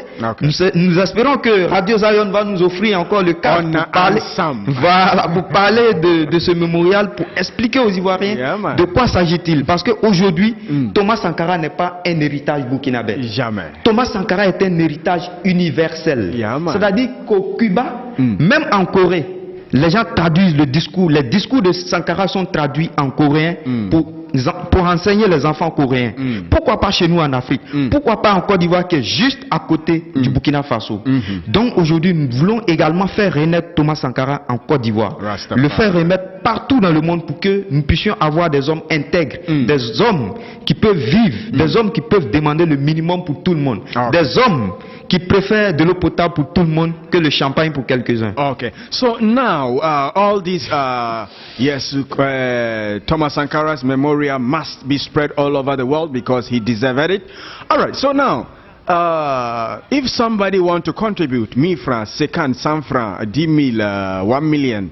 nous espérons que Radio Zion va nous offrir encore le cadre pour parler de ce mémorial, pour expliquer aux Ivoiriens de quoi s'agit-il. Parce qu'aujourd'hui, Thomas Sankara n'est pas un héritage burkinabé. Thomas Sankara est un héritage universel. C'est-à-dire qu'au Cuba, même en Corée, les gens traduisent le discours. Les discours de Sankara sont traduits en coréen pour enseigner les enfants coréens. Pourquoi pas chez nous en Afrique? Pourquoi pas en Côte d'Ivoire qui est juste à côté du Burkina Faso? Donc aujourd'hui, nous voulons également faire renaître Thomas Sankara en Côte d'Ivoire. Le faire renaître partout dans le monde pour que nous puissions avoir des hommes intègres, des hommes qui peuvent vivre, des hommes qui peuvent demander le minimum pour tout le monde, des hommes qui préfèrent de l'eau potable pour tout le monde que le champagne pour quelques-uns. Okay, so now all these Thoma Sankara's memorial must be spread all over the world because he deserved it. All right, so now if somebody want to contribute 1000 francs, 50 francs, 10 000, 1 million,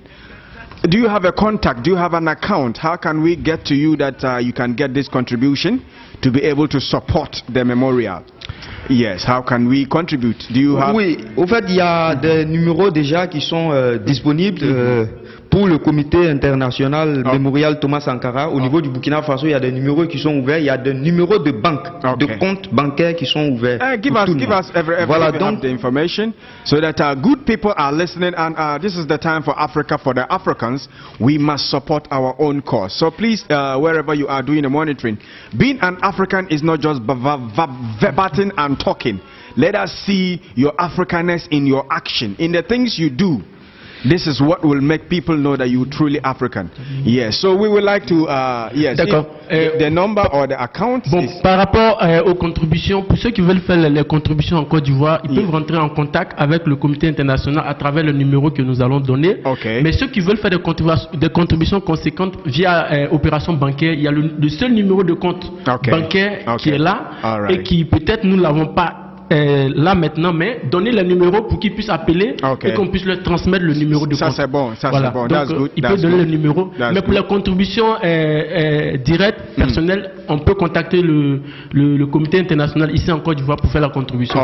do you have a contact? Do you have an account? How can we get to you that you can get this contribution to be able to support the memorial? Yes, how can we contribute? Do you have... Oui, au fait, il y a des numéros déjà qui sont disponibles pour le comité international mémorial Thoma Sankara. Au niveau du Burkina Faso, il y a des numéros qui sont ouverts. Il y a des numéros de banque, de comptes bancaires qui sont ouverts. Give us voilà, donc the information so that good people are listening, and this is the time for Africa, for the Africans. We must support our own cause. So please, wherever you are doing the monitoring, being an African is not just verbatim and talking. Let us see your Africanness in your action, in the things you do. This is what will make people know that you're truly African. Yes, so we would like to, yes, the number or the account. Bon, par rapport aux contributions, pour ceux qui veulent faire les contributions en Côte d'Ivoire, ils peuvent rentrer en contact avec le comité international à travers le numéro que nous allons donner. Mais ceux qui veulent faire des contributions conséquentes via opération bancaire, il y a le seul numéro de compte bancaire qui est là et qui peut-être nous ne l'avons pas là maintenant, mais donner le numéro pour qu'ils puissent appeler et qu'on puisse leur transmettre le numéro de compte. Ça c'est bon, ça c'est bon. Donc, il peut donner le numéro. Mais pour les contributions directes, personnelles, on peut contacter le comité international ici en Côte d'Ivoire pour faire la contribution.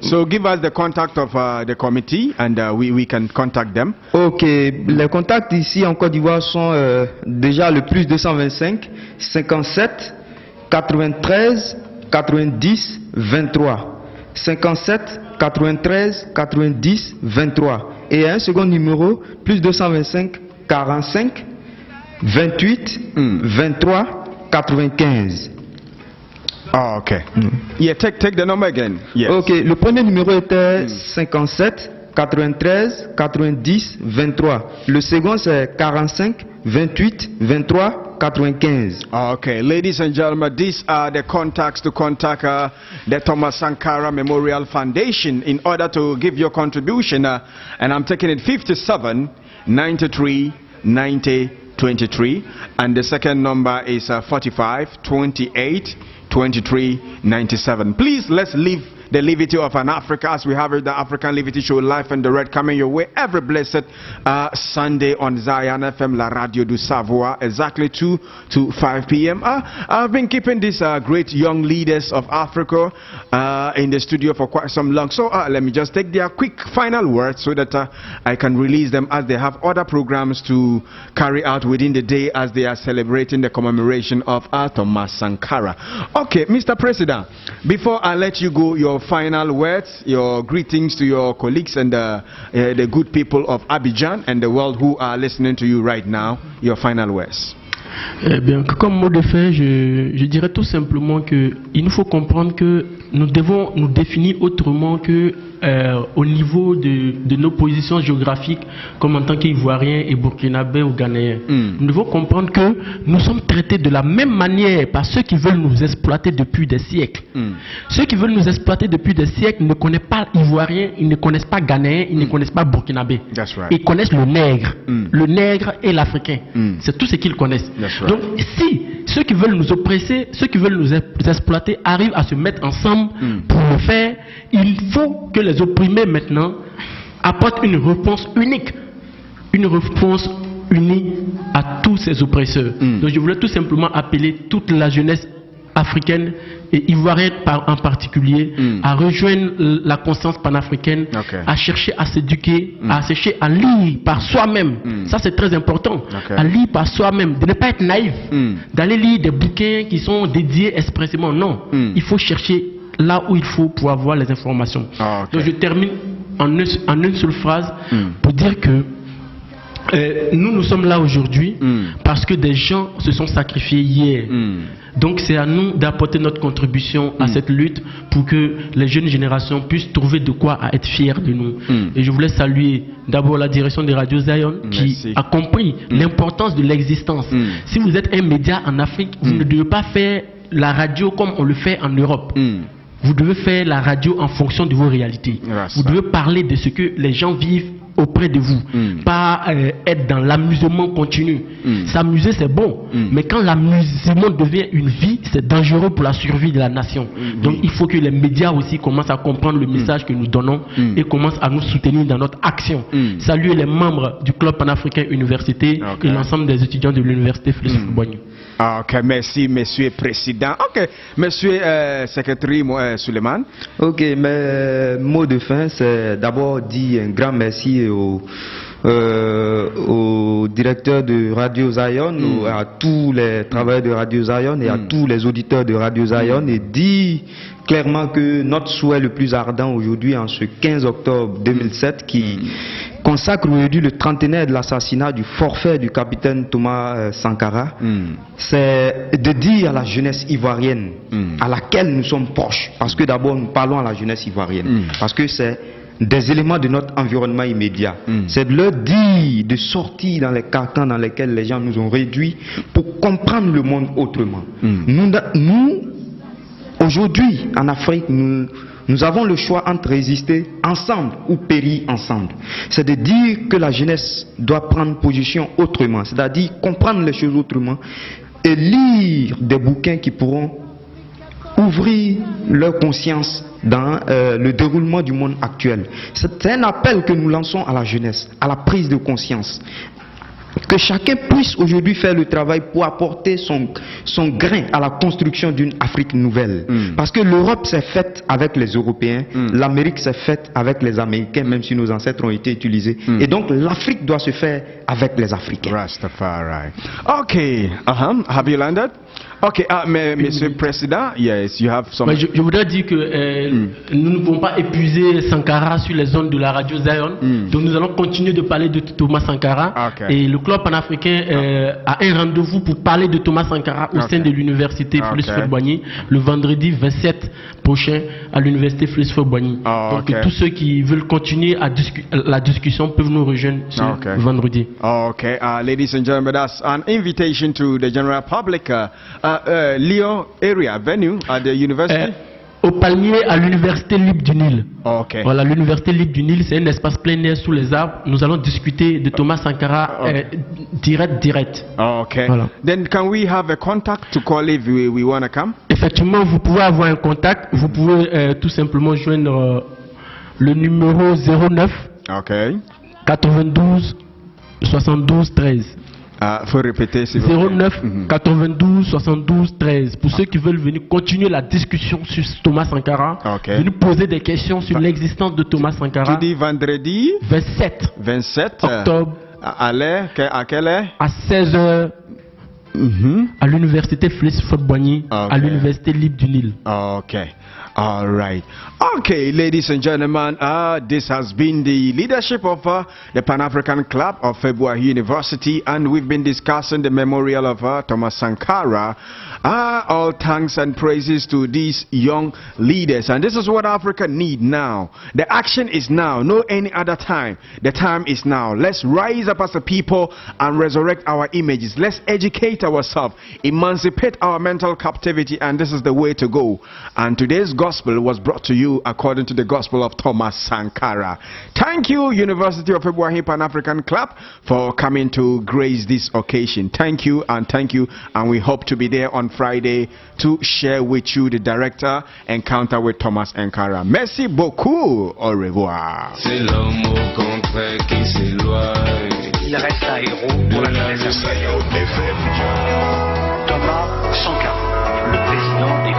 So give us the contact of the committee and we can contact them. Ok, les contacts ici en Côte d'Ivoire sont déjà le plus 225 57 93 90 23. 57 93 90 23 et un second numéro plus 225 45 28 23 95. Yeah, take the number again. Yes. Ok, le premier numéro était 57 93 90 23. Le second c'est 45 28 23 95. Okay, ladies and gentlemen, these are the contacts to contact the Thoma Sankara Memorial Foundation in order to give your contribution. And I'm taking it 57 93 90 23, and the second number is 45 28 23 97. Please, let's leave the levity of an Africa as we have it, the African Levity Show live and direct coming your way every blessed Sunday on Zion FM, La Radio du Savoir, exactly 2 to 5 p.m. I've been keeping these great young leaders of Africa in the studio for quite some long. So let me just take their quick final words so that I can release them as they have other programs to carry out within the day as they are celebrating the commemoration of Thoma Sankara. Okay, Mr. President, before I let you go, your final words, your greetings to your colleagues and the good people of Abidjan and the world who are listening to you right now, your final words. Eh bien, comme mot de fin, je dirais tout simplement qu'il nous faut comprendre que nous devons nous définir autrement que au niveau de nos positions géographiques, comme en tant qu'Ivoiriens et Burkinabés ou Ghanéens. Nous devons comprendre que nous sommes traités de la même manière par ceux qui veulent nous exploiter depuis des siècles. Ceux qui veulent nous exploiter depuis des siècles ne connaissent pas Ivoiriens, ils ne connaissent pas Ghanéens, ils ne connaissent pas Burkinabés. Ils connaissent le nègre et l'Africain. C'est tout ce qu'ils connaissent. Donc si ceux qui veulent nous oppresser, ceux qui veulent nous exploiter arrivent à se mettre ensemble pour le faire, il faut que les opprimés maintenant apportent une réponse unique, à tous ces oppresseurs. Donc je voulais tout simplement appeler toute la jeunesse africaine et ivoirienne en particulier à rejoindre la conscience panafricaine, à chercher à s'éduquer, à chercher à lire par soi-même. Ça c'est très important, à lire par soi-même, de ne pas être naïf, d'aller lire des bouquins qui sont dédiés expressément. Non, il faut chercher là où il faut pour avoir les informations. Donc je termine en une seule phrase pour dire que nous sommes là aujourd'hui parce que des gens se sont sacrifiés hier. Donc c'est à nous d'apporter notre contribution à cette lutte pour que les jeunes générations puissent trouver de quoi à être fiers de nous. Et je voulais saluer d'abord la direction des radios Zion qui a compris l'importance de l'existence. Si vous êtes un média en Afrique, vous ne devez pas faire la radio comme on le fait en Europe. Vous devez faire la radio en fonction de vos réalités. Vous devez parler de ce que les gens vivent auprès de vous, pas être dans l'amusement continu. S'amuser c'est bon, mais quand l'amusement devient une vie, c'est dangereux pour la survie de la nation. Donc il faut que les médias aussi commencent à comprendre le message que nous donnons et commencent à nous soutenir dans notre action. Saluer les membres du club panafricain université et l'ensemble des étudiants de l'université Félix Houphouët-Boigny. Ok, merci monsieur président. Ok, monsieur secrétaire Suleiman. Ok, mes mots de fin, c'est d'abord dire un grand merci au directeur de Radio Zion, à tous les travailleurs de Radio Zion et à tous les auditeurs de Radio Zion, et dire clairement que notre souhait le plus ardent aujourd'hui, en ce 15 octobre 2007, qui consacre aujourd'hui le trentenaire de l'assassinat du forfait du capitaine Thoma Sankara, c'est de dire à la jeunesse ivoirienne, à laquelle nous sommes proches, parce que d'abord nous parlons à la jeunesse ivoirienne, parce que c'est des éléments de notre environnement immédiat, c'est de leur dire de sortir dans les carcans dans lesquels les gens nous ont réduits pour comprendre le monde autrement. Nous aujourd'hui en Afrique, nous avons le choix entre résister ensemble ou périr ensemble. C'est de dire que la jeunesse doit prendre position autrement, c'est-à-dire comprendre les choses autrement et lire des bouquins qui pourront ouvrir leur conscience dans le déroulement du monde actuel. C'est un appel que nous lançons à la jeunesse, à la prise de conscience. Que chacun puisse aujourd'hui faire le travail pour apporter son grain à la construction d'une Afrique nouvelle. Parce que l'Europe s'est faite avec les Européens, l'Amérique s'est faite avec les Américains, même si nos ancêtres ont été utilisés. Et donc l'Afrique doit se faire avec les Africains. Rastafari. Ok, have you landed? Ok, Monsieur le Président, yes, you have some... Je voudrais dire que nous ne pouvons pas épuiser Sankara sur les zones de la radio Zion. Donc nous allons continuer de parler de Thoma Sankara. Et le club panafricain a un rendez-vous pour parler de Thoma Sankara au sein de l'université Félix Houphouët-Boigny le vendredi 27 prochain à l'université Félix Houphouët-Boigny. Donc tous ceux qui veulent continuer la discussion peuvent nous rejoindre ce vendredi. Ok, ladies and gentlemen, that's an invitation to the general public. Lyon area venue at the university. Au palmier à l'université libre du Nil. Voilà, l'université libre du Nil, c'est un espace plein air sous les arbres. Nous allons discuter de Thoma Sankara direct. Voilà. Then can we have a contact to call if we want to come? Effectivement, vous pouvez avoir un contact. Vous pouvez tout simplement joindre le numéro 09 92 72 13. Faut répéter, 09 92 72 13. Pour ceux qui veulent venir continuer la discussion sur Thoma Sankara, venir poser des questions sur l'existence de Thoma Sankara. Tu dis vendredi 27 octobre. À quelle heure? À 16h. À l'université Félix Houphouët-Boigny, à l'université libre du Nil. All right. Okay, ladies and gentlemen, this has been the leadership of the Pan-African Club of February University, and we've been discussing the memorial of Thoma Sankara. All thanks and praises to these young leaders, and this is what Africa needs now. The action is now, no any other time. The time is now. Let's rise up as a people and resurrect our images. Let's educate ourselves, emancipate our mental captivity, and this is the way to go. And today's gospel was brought to you according to the gospel of Thoma Sankara. Thank you, University of February Pan-African Club, for coming to grace this occasion. Thank you, and we hope to be there on Friday to share with you the director encounter with Thoma Sankara. Merci beaucoup. Au revoir. C'est l'homme au contraire qui s'éloigne. Il reste un héros pour la jeunesse. Thoma Sankara, le président des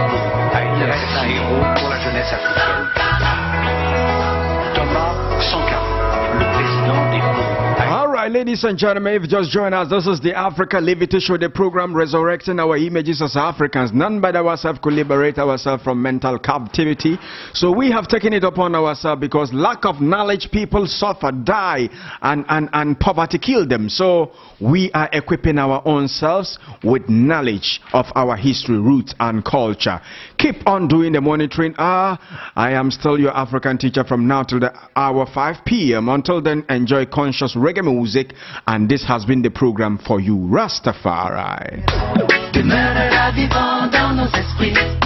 il reste un héros pour la jeunesse africaine. Thoma Sankara, le président des ladies and gentlemen, if you just joined us, this is the Africa Liberty Show, the program resurrecting our images as Africans. None but ourselves could liberate ourselves from mental captivity. So we have taken it upon ourselves because lack of knowledge, people suffer, die, and poverty kill them. So we are equipping our own selves with knowledge of our history, roots, and culture. Keep on doing the monitoring. I am still your African teacher from now till the hour 5 p.m. Until then, enjoy conscious reggae music, and this has been the program for you, Rastafari. Demeurera vivant dans nos esprits.